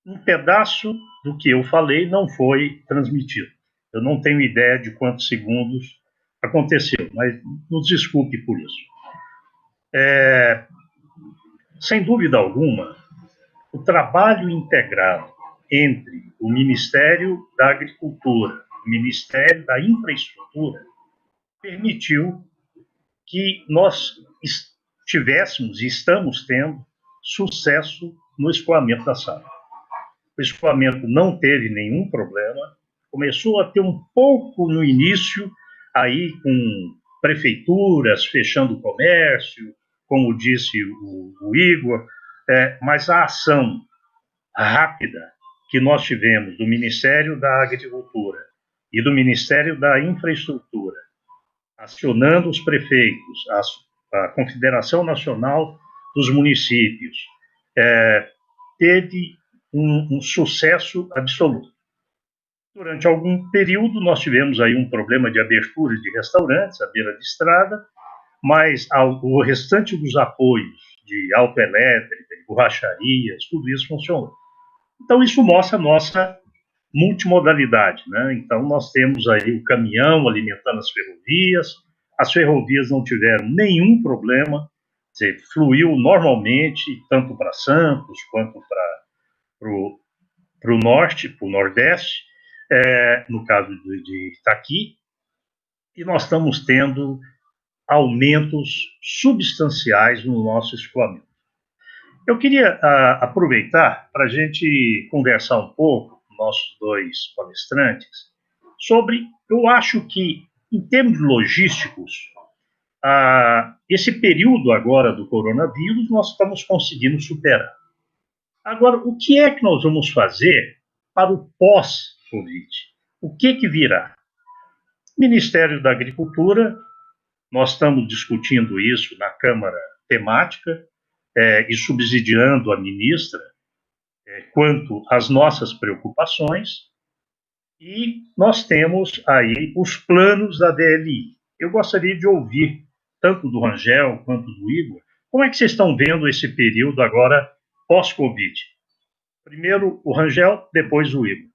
um pedaço do que eu falei não foi transmitido. Eu não tenho ideia de quantos segundos aconteceu, mas nos desculpe por isso. Sem dúvida alguma, o trabalho integrado entre o Ministério da Agricultura, o Ministério da Infraestrutura, permitiu que nós tivéssemos e estamos tendo sucesso no escoamento da safra. O escoamento não teve nenhum problema, começou a ter um pouco no início, aí com prefeituras fechando o comércio, como disse o Igor, mas a ação rápida que nós tivemos do Ministério da Agricultura e do Ministério da Infraestrutura, acionando os prefeitos, a Confederação Nacional dos Municípios, teve um sucesso absoluto. Durante algum período, nós tivemos aí um problema de abertura de restaurantes à beira de estrada, mas o restante dos apoios de autoelétrica, de borracharias, tudo isso funcionou. Então, isso mostra a nossa multimodalidade, né? Então, nós temos aí o caminhão alimentando as ferrovias não tiveram nenhum problema, fluiu normalmente, tanto para Santos quanto para o norte, para o nordeste, no caso de Itaqui, e nós estamos tendo aumentos substanciais no nosso escoamento. Eu queria aproveitar para a gente conversar um pouco com nossos dois palestrantes sobre, eu acho que, em termos logísticos, esse período agora do coronavírus nós estamos conseguindo superar. Agora, o que é que nós vamos fazer para o pós-Covid? O que virá? Ministério da Agricultura, nós estamos discutindo isso na Câmara Temática e subsidiando a ministra quanto às nossas preocupações, e nós temos aí os planos da DLI. Eu gostaria de ouvir, tanto do Rangel quanto do Igor, Como é que vocês estão vendo esse período agora pós-Covid? Primeiro o Rangel, depois o Igor.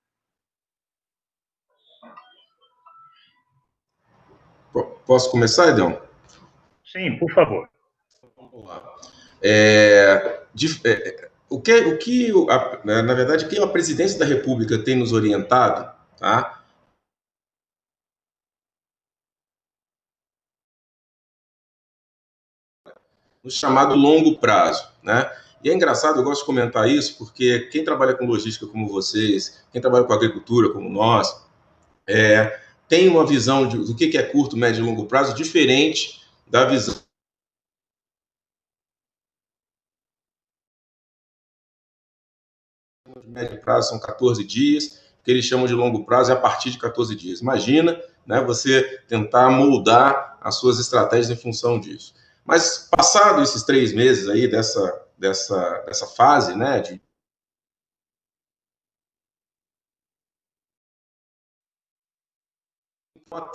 Posso começar, Edão? Sim, por favor. Vamos lá. Na verdade, o que a presidência da República tem nos orientado, tá? No chamado longo prazo, né? E é engraçado, eu gosto de comentar isso, porque quem trabalha com logística como vocês, quem trabalha com agricultura como nós, tem uma visão do que é curto, médio e longo prazo diferente da visão de médio prazo, são 14 dias, o que eles chamam de longo prazo é a partir de 14 dias. Imagina, né, você tentar moldar as suas estratégias em função disso. Mas passado esses 3 meses aí dessa fase, né, de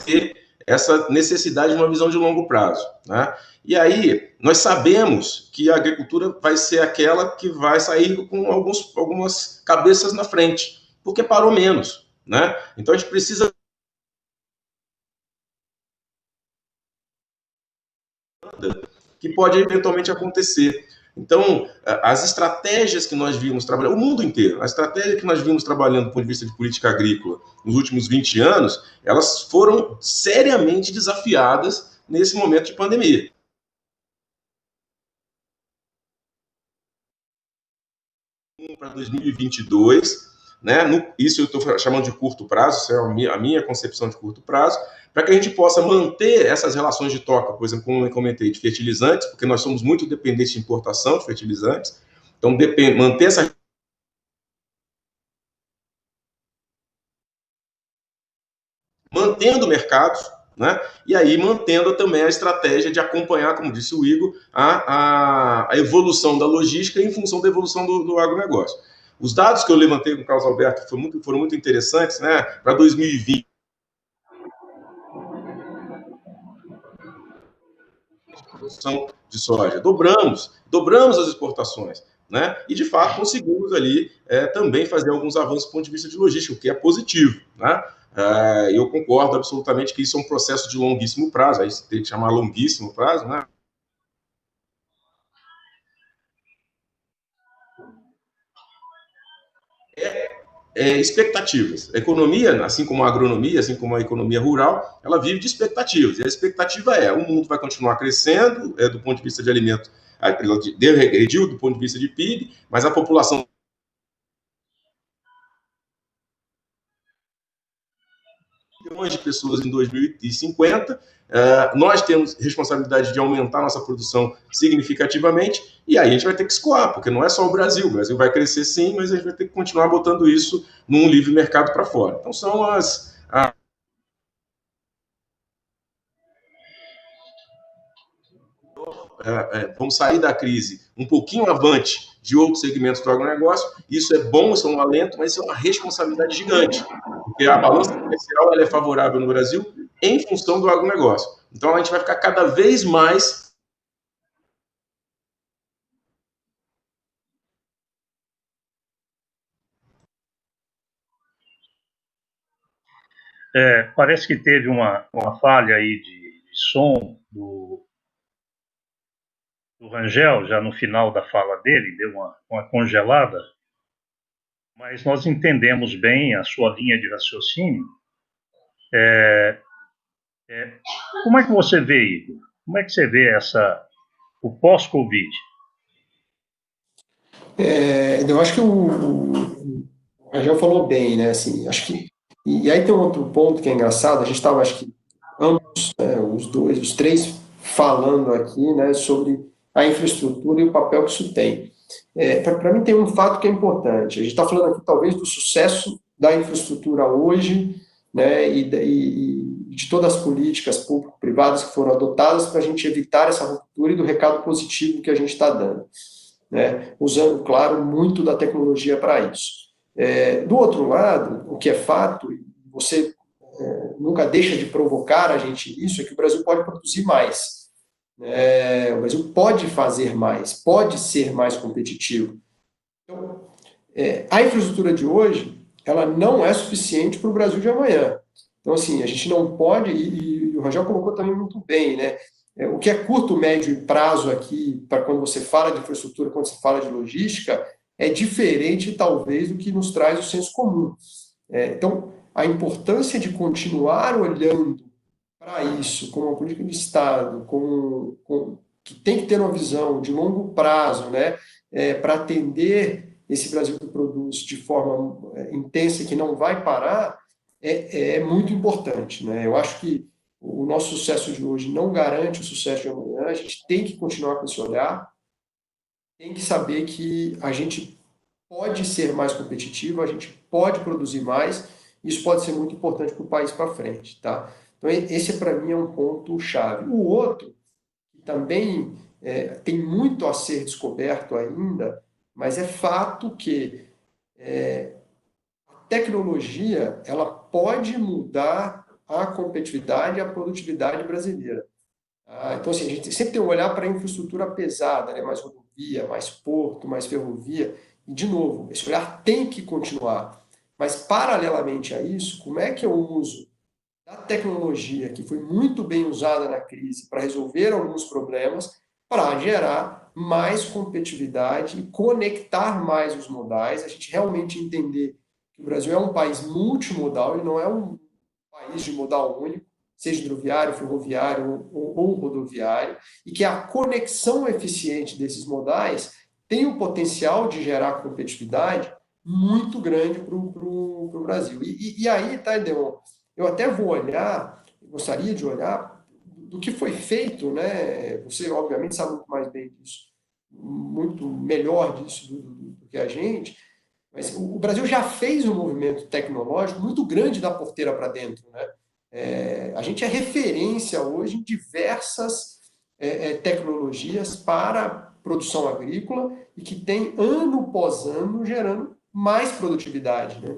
ter essa necessidade de uma visão de longo prazo, né? E aí, nós sabemos que a agricultura vai ser aquela que vai sair com algumas cabeças na frente, porque parou menos, né? Então, a gente precisa que pode eventualmente acontecer. Então, as estratégias que nós vimos trabalhar, o mundo inteiro, a estratégia que nós vimos trabalhando do ponto de vista de política agrícola nos últimos 20 anos, elas foram seriamente desafiadas nesse momento de pandemia. Para 2022, né? Isso eu estou chamando de curto prazo, isso é a minha concepção de curto prazo, para que a gente possa manter essas relações de troca, por exemplo, como eu comentei, de fertilizantes, porque nós somos muito dependentes de importação de fertilizantes, então manter essa mantendo mercados, né? E aí mantendo também a estratégia de acompanhar, como disse o Igor, a evolução da logística em função da evolução do agronegócio. Os dados que eu levantei com o Carlos Alberto foram muito interessantes, né? Para 2020, produção de soja, dobramos as exportações, né? E de fato conseguimos ali também fazer alguns avanços do ponto de vista de logística, o que é positivo, né? Eu concordo absolutamente que isso é um processo de longuíssimo prazo, aí você tem que chamar longuíssimo prazo, né? Expectativas. A economia, assim como a agronomia, assim como a economia rural, ela vive de expectativas. E a expectativa o mundo vai continuar crescendo, do ponto de vista de alimento, regrediu do ponto de vista de PIB, mas a população milhões de pessoas em 2050, nós temos responsabilidade de aumentar nossa produção significativamente, e aí a gente vai ter que escoar, porque não é só o Brasil vai crescer sim, mas a gente vai ter que continuar botando isso num livre mercado para fora. Então são vamos sair da crise um pouquinho avante de outros segmentos do agronegócio. Isso é bom, isso é um alento, mas isso é uma responsabilidade gigante, porque a balança comercial ela é favorável no Brasil em função do agronegócio. Então a gente vai ficar cada vez mais Parece que teve uma falha aí de som do Rangel, já no final da fala dele, deu uma congelada, mas nós entendemos bem a sua linha de raciocínio. Como é que você vê, Igor? Como é que você vê o pós-Covid? Eu acho que o Rangel falou bem, né? Assim, acho que. E aí tem um outro ponto que é engraçado, a gente estava, acho que, ambos, os três, falando aqui, né, sobre a infraestrutura e o papel que isso tem. Para mim, tem um fato que é importante. A gente está falando aqui, talvez, do sucesso da infraestrutura hoje, né, e de todas as políticas público-privadas que foram adotadas para a gente evitar essa ruptura e do recado positivo que a gente está dando, né, usando, claro, muito da tecnologia para isso. Do outro lado, o que é fato, você nunca deixa de provocar a gente isso, é que o Brasil pode produzir mais. O Brasil pode fazer mais, pode ser mais competitivo. Então, a infraestrutura de hoje, ela não é suficiente para o Brasil de amanhã. Então, assim, a gente não pode, e o Rangel colocou também muito bem, né? O que é curto, médio e prazo aqui, para quando você fala de infraestrutura, quando você fala de logística, é diferente, talvez, do que nos traz o senso comum. Então, a importância de continuar olhando para isso, como uma política de Estado, que tem que ter uma visão de longo prazo, né, para atender esse Brasil que produz de forma intensa e que não vai parar, é muito importante. Né? Eu acho que o nosso sucesso de hoje não garante o sucesso de amanhã, a gente tem que continuar com esse olhar, tem que saber que a gente pode ser mais competitivo, a gente pode produzir mais, isso pode ser muito importante para o país para frente, tá? Então, esse para mim é um ponto chave. O outro, que também tem muito a ser descoberto ainda, mas é fato que a tecnologia ela pode mudar a competitividade e a produtividade brasileira. Então, assim, a gente sempre tem um olhar para a infraestrutura pesada, né? Mais rodovia, mais porto, mais ferrovia. E, de novo, esse olhar tem que continuar. Mas, paralelamente a isso, como é que eu uso da tecnologia, que foi muito bem usada na crise, para resolver alguns problemas, para gerar mais competitividade e conectar mais os modais, a gente realmente entender que o Brasil é um país multimodal, ele não é um país de modal único, seja hidroviário, ferroviário ou rodoviário, e que a conexão eficiente desses modais tem o potencial de gerar competitividade muito grande para o Brasil. E aí, tá, Edeon, eu até vou olhar, gostaria de olhar do que foi feito, né? Você, obviamente, sabe muito mais bem disso, muito melhor disso do que a gente, mas o Brasil já fez um movimento tecnológico muito grande da porteira para dentro, né? A gente é referência hoje em diversas tecnologias para produção agrícola e que tem, ano após ano, gerando mais produtividade, né?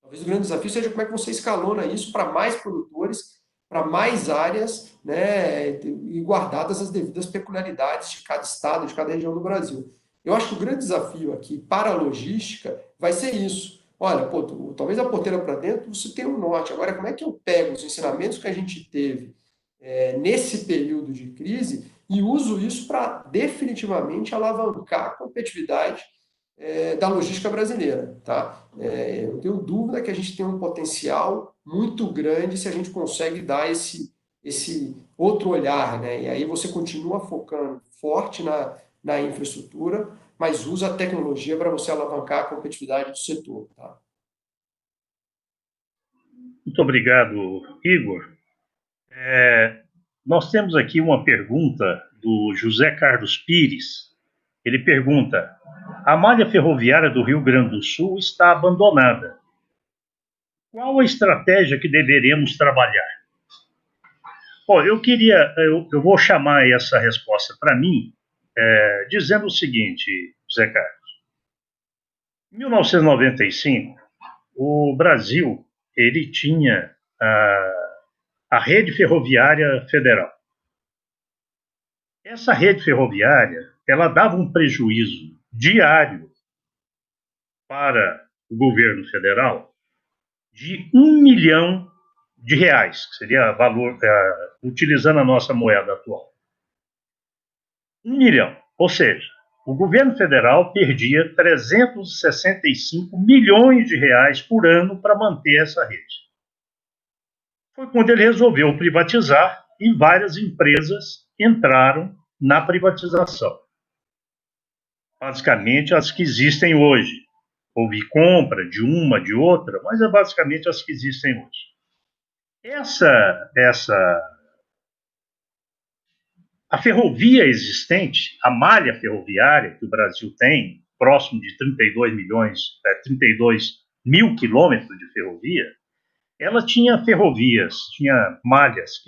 Talvez o grande desafio seja como é que você escalona isso para mais produtores, para mais áreas, né, e guardadas as devidas peculiaridades de cada estado, de cada região do Brasil. Eu acho que o grande desafio aqui para a logística vai ser isso. Olha, pô, talvez a porteira para dentro você tenha um norte. Agora, como é que eu pego os ensinamentos que a gente teve nesse período de crise e uso isso para definitivamente alavancar a competitividade da logística brasileira, tá? Eu não tenho dúvida que a gente tem um potencial muito grande se a gente consegue dar esse outro olhar, né? E aí você continua focando forte na infraestrutura, mas usa a tecnologia para você alavancar a competitividade do setor, tá? Muito obrigado, Igor. Nós temos aqui uma pergunta do José Carlos Pires. Ele pergunta: a malha ferroviária do Rio Grande do Sul está abandonada. Qual a estratégia que deveremos trabalhar? Bom, eu vou chamar essa resposta para mim, dizendo o seguinte, Zé Carlos. Em 1995, o Brasil ele tinha a rede ferroviária federal. Essa rede ferroviária ela dava um prejuízo diário para o governo federal de R$ 1 milhão, que seria valor, utilizando a nossa moeda atual. 1 milhão. Ou seja, o governo federal perdia 365 milhões de reais por ano para manter essa rede. Foi quando ele resolveu privatizar e várias empresas entraram na privatização. Basicamente as que existem hoje. Houve compra de uma, de outra, mas é basicamente as que existem hoje. A ferrovia existente, a malha ferroviária que o Brasil tem, próximo de 32 mil quilômetros de ferrovia, ela tinha ferrovias, tinha malhas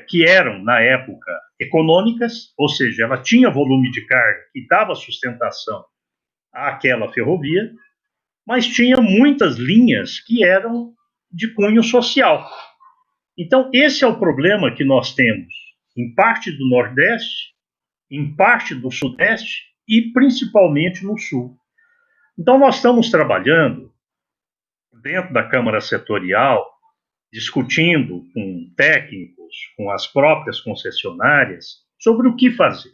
que eram, na época, econômicas, ou seja, ela tinha volume de carga que dava sustentação àquela ferrovia, mas tinha muitas linhas que eram de cunho social. Então, esse é o problema que nós temos em parte do Nordeste, em parte do Sudeste e principalmente no Sul. Então, nós estamos trabalhando dentro da Câmara Setorial, discutindo com técnicos, com as próprias concessionárias, sobre o que fazer.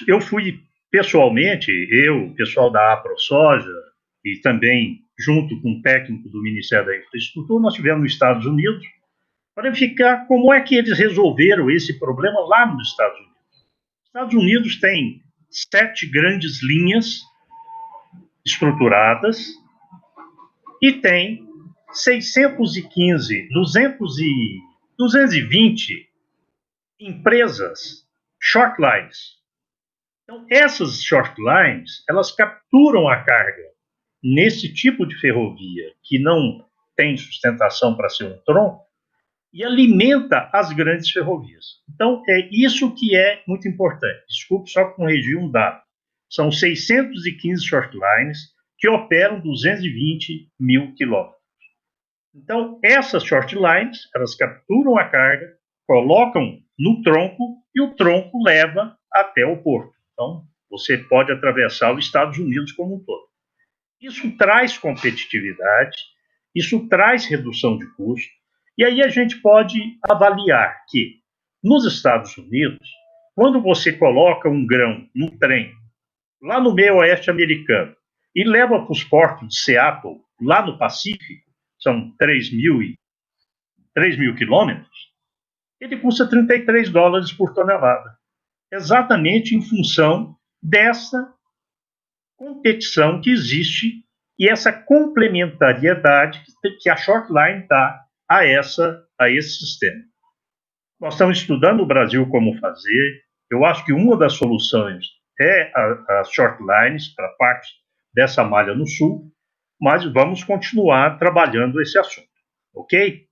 Eu fui pessoalmente, o pessoal da AproSoja, e também junto com o técnico do Ministério da Infraestrutura, nós estivemos nos Estados Unidos para verificar como é que eles resolveram esse problema lá nos Estados Unidos. Os Estados Unidos tem 7 grandes linhas estruturadas e tem 615, 220 empresas short lines. Então, essas short lines, elas capturam a carga nesse tipo de ferrovia que não tem sustentação para ser um tronco e alimenta as grandes ferrovias. Então, é isso que é muito importante. Desculpe só corrigir um dado. São 615 short lines que operam 220 mil quilômetros. Então, essas short lines, elas capturam a carga, colocam no tronco e o tronco leva até o porto. Então, você pode atravessar os Estados Unidos como um todo. Isso traz competitividade, isso traz redução de custo, e aí a gente pode avaliar que, nos Estados Unidos, quando você coloca um grão no trem, lá no meio oeste americano, e leva para os portos de Seattle, lá no Pacífico, são 3 mil quilômetros, ele custa $33 por tonelada. Exatamente em função dessa competição que existe e essa complementariedade que a shortline dá a esse sistema. Nós estamos estudando no Brasil como fazer. Eu acho que uma das soluções é as shortlines para parte dessa malha no sul, mas vamos continuar trabalhando esse assunto, ok?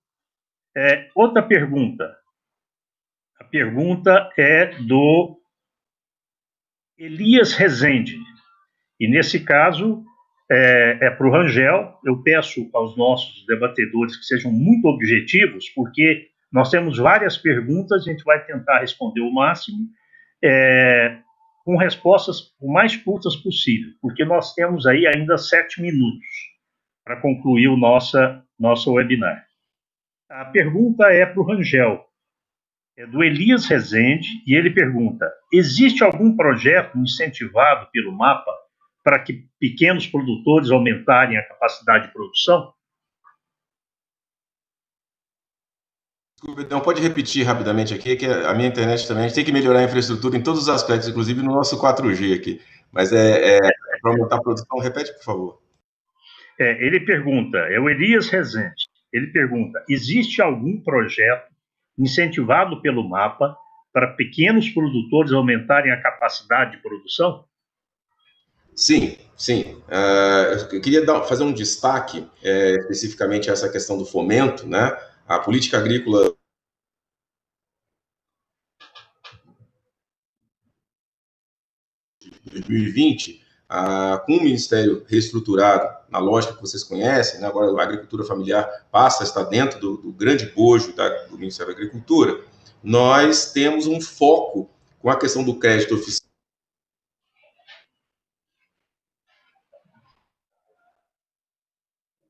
Outra pergunta. A pergunta é do Elias Rezende. E, nesse caso, para o Rangel. Eu peço aos nossos debatedores que sejam muito objetivos, porque nós temos várias perguntas, a gente vai tentar responder o máximo, com respostas o mais curtas possível, porque nós temos aí ainda 7 minutos para concluir o nosso webinar. A pergunta é para o Rangel, é do Elias Rezende, e ele pergunta: existe algum projeto incentivado pelo MAPA para que pequenos produtores aumentarem a capacidade de produção? Então, pode repetir rapidamente aqui, que a minha internet também, a gente tem que melhorar a infraestrutura em todos os aspectos, inclusive no nosso 4G aqui. Mas para aumentar a produção, repete, por favor. Ele pergunta, é o Elias Rezende, ele pergunta: existe algum projeto incentivado pelo MAPA para pequenos produtores aumentarem a capacidade de produção? Sim, sim. Eu queria fazer um destaque especificamente a essa questão do fomento, né? A política agrícola de 2020, com o Ministério reestruturado, na lógica que vocês conhecem, né? Agora a agricultura familiar passa a estar dentro do grande bojo do Ministério da Agricultura. Nós temos um foco com a questão do crédito oficial.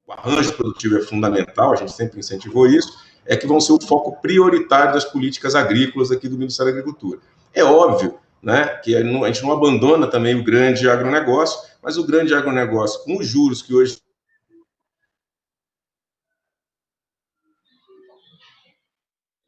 O arranjo produtivo é fundamental, a gente sempre incentivou isso, que vão ser o foco prioritário das políticas agrícolas aqui do Ministério da Agricultura. É óbvio, né, que a gente não abandona também o grande agronegócio, mas o grande agronegócio, com os juros que hoje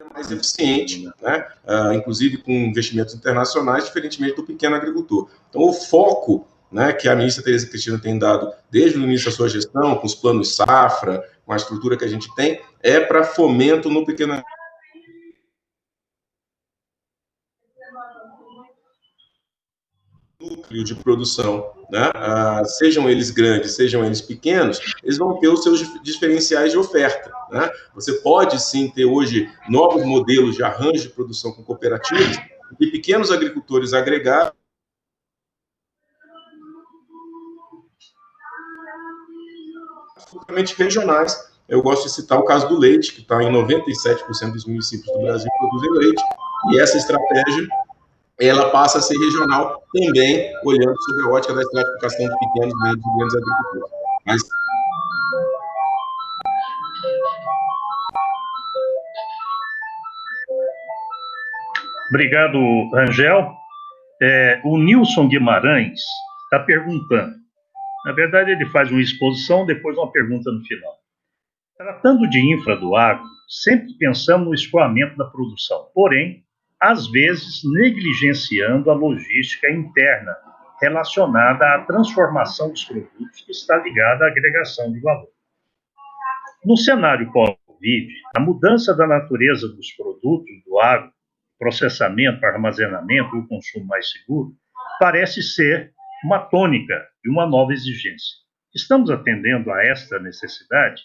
é mais eficiente, né, inclusive com investimentos internacionais, diferentemente do pequeno agricultor. Então, o foco, né, que a ministra Tereza Cristina tem dado desde o início da sua gestão, com os planos safra, com a estrutura que a gente tem, é para fomento no pequeno núcleo de produção, né? Sejam eles grandes, sejam eles pequenos, eles vão ter os seus diferenciais de oferta, né? Você pode sim ter hoje novos modelos de arranjo de produção com cooperativas e pequenos agricultores agregados absolutamente regionais, Eu gosto de citar o caso do leite, que está em 97% dos municípios do Brasil produzem leite, e essa estratégia ela passa a ser regional também, olhando sobre a ótica da estratificação de pequenos, médios e grandes agricultores. Mas Obrigado, Rangel. O Nilson Guimarães está perguntando. Na verdade, ele faz uma exposição, depois uma pergunta no final. Tratando de infra do agro, sempre pensamos no escoamento da produção, porém, às vezes negligenciando a logística interna relacionada à transformação dos produtos que está ligada à agregação de valor. No cenário pós-Covid, a mudança da natureza dos produtos do agro, processamento, armazenamento ou consumo mais seguro, parece ser uma tônica de uma nova exigência. Estamos atendendo a esta necessidade?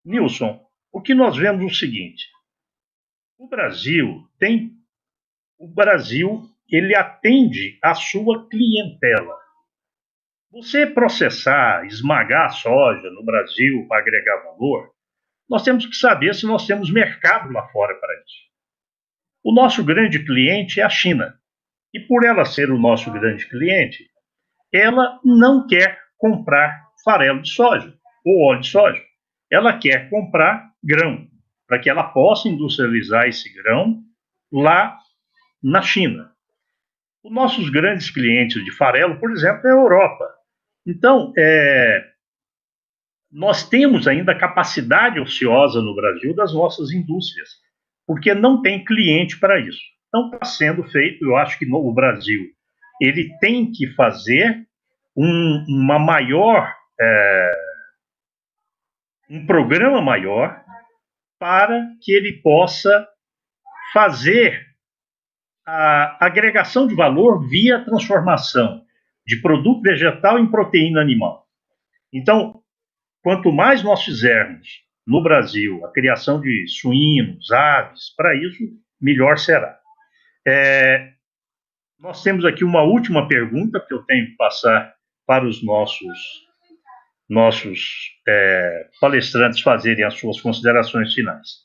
Nilson, o que nós vemos é o seguinte: o Brasil ele atende a sua clientela. Você processar, esmagar a soja no Brasil para agregar valor, nós temos que saber se nós temos mercado lá fora para isso. O nosso grande cliente é a China. E por ela ser o nosso grande cliente, ela não quer comprar farelo de soja ou óleo de soja. Ela quer comprar grão, para que ela possa industrializar esse grão lá na China. Os nossos grandes clientes de farelo, por exemplo, é a Europa. Então, nós temos ainda capacidade ociosa no Brasil das nossas indústrias, porque não tem cliente para isso. Então, está sendo feito, eu acho que no Brasil, ele tem que fazer uma maior, um programa maior para que ele possa fazer a agregação de valor via transformação de produto vegetal em proteína animal. Então, quanto mais nós fizermos no Brasil a criação de suínos, aves, para isso, melhor será. Nós temos aqui uma última pergunta que eu tenho que passar para os nossos palestrantes fazerem as suas considerações finais.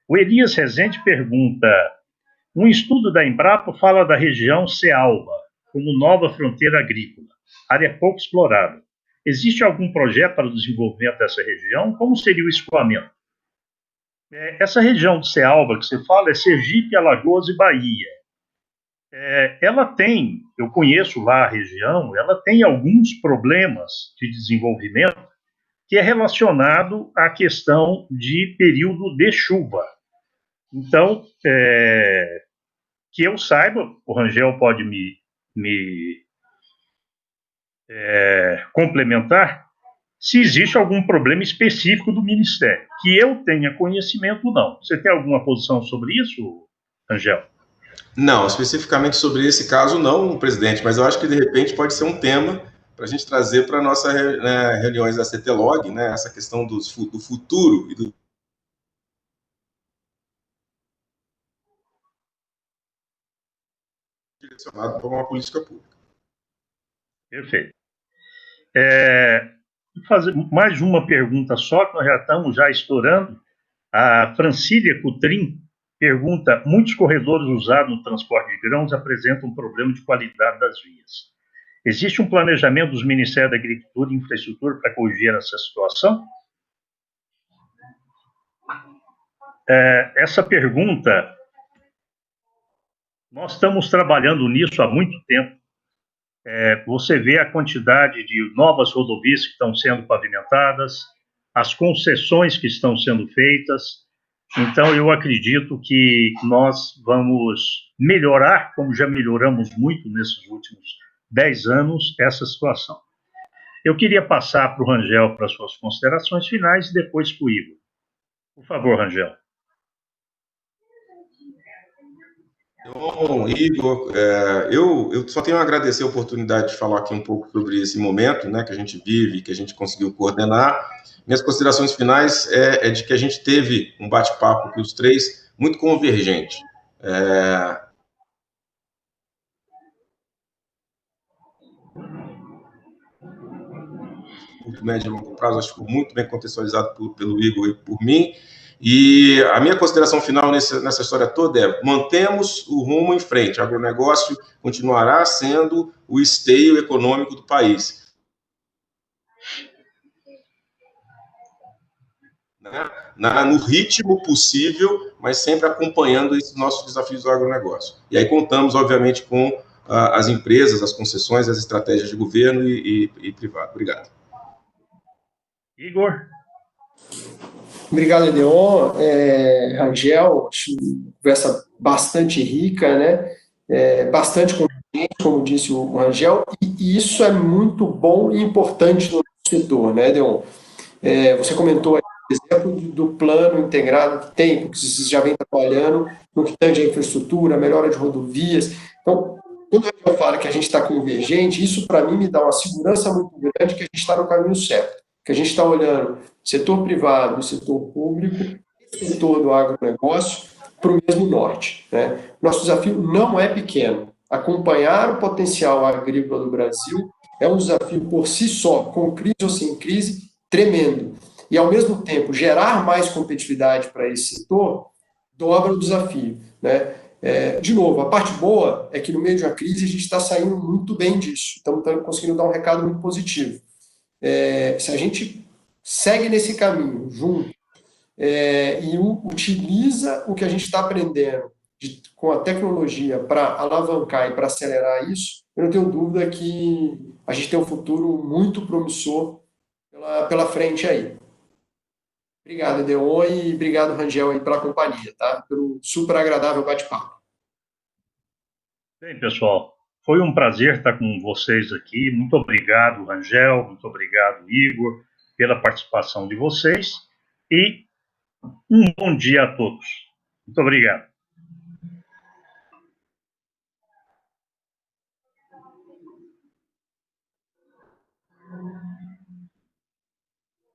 O Elias Rezende pergunta: um estudo da Embrapa fala da região Cealba como nova fronteira agrícola, área pouco explorada. Existe algum projeto para o desenvolvimento dessa região? Como seria o escoamento? Essa região de Cealba que você fala é Sergipe, Alagoas e Bahia. Ela tem, eu conheço lá a região, ela tem alguns problemas de desenvolvimento que é relacionado à questão de período de chuva. Então, que eu saiba, o Rangel pode me complementar, se existe algum problema específico do Ministério. Que eu tenha conhecimento, não. Você tem alguma posição sobre isso, Rangel? Não, especificamente sobre esse caso não, presidente, mas eu acho que de repente pode ser um tema para a gente trazer para nossas reuniões da CTLOG, né, essa questão do futuro e do direcionado para uma política pública. Perfeito. Vou fazer mais uma pergunta só, que nós já estamos estourando. A Francília Cutrim pergunta: muitos corredores usados no transporte de grãos apresentam um problema de qualidade das vias. Existe um planejamento dos Ministérios da Agricultura e Infraestrutura para corrigir essa situação? Essa pergunta, nós estamos trabalhando nisso há muito tempo. Você vê a quantidade de novas rodovias que estão sendo pavimentadas, as concessões que estão sendo feitas. Então, eu acredito que nós vamos melhorar, como já melhoramos muito nesses últimos 10 anos, essa situação. Eu queria passar para o Rangel para suas considerações finais e depois para o Igor. Por favor, Rangel. Bom, Igor, eu só tenho a agradecer a oportunidade de falar aqui um pouco sobre esse momento, né, que a gente vive, que a gente conseguiu coordenar. Minhas considerações finais é de que a gente teve um bate-papo com os três muito convergente. curto, médio e longo prazo, acho que ficou muito bem contextualizado pelo Igor e por mim. E a minha consideração final nessa história toda é: mantemos o rumo em frente, o agronegócio continuará sendo o esteio econômico do país. No ritmo possível, mas sempre acompanhando esses nossos desafios do agronegócio. E aí contamos, obviamente, com as empresas, as concessões, as estratégias de governo e privado. Obrigado. Igor? Obrigado, Edeon. Rangel, acho uma conversa bastante rica, né? Bastante conveniente, como disse o Rangel, e isso é muito bom e importante no setor, né, Edeon? Você comentou aí, por exemplo, do plano integrado que tem, porque vocês já vem trabalhando no que tange a infraestrutura, melhora de rodovias. Então, quando eu falo que a gente está convergente, isso para mim me dá uma segurança muito grande que a gente está no caminho certo, que a gente está olhando setor privado e setor público, setor do agronegócio, para o mesmo norte, né? Nosso desafio não é pequeno. Acompanhar o potencial agrícola do Brasil é um desafio por si só, com crise ou sem crise, tremendo. E, ao mesmo tempo, gerar mais competitividade para esse setor dobra o desafio, né? De novo, a parte boa é que no meio de uma crise a gente está saindo muito bem disso, estamos conseguindo dar um recado muito positivo. Se a gente segue nesse caminho junto e utiliza o que a gente está aprendendo com a tecnologia para alavancar e para acelerar isso, eu não tenho dúvida que a gente tem um futuro muito promissor pela frente aí. Obrigado, Edeon, e obrigado, Rangel, aí, pela companhia, tá? Pelo super agradável bate-papo. Bem, pessoal, foi um prazer estar com vocês aqui. Muito obrigado, Rangel, muito obrigado, Igor, pela participação de vocês e um bom dia a todos. Muito obrigado.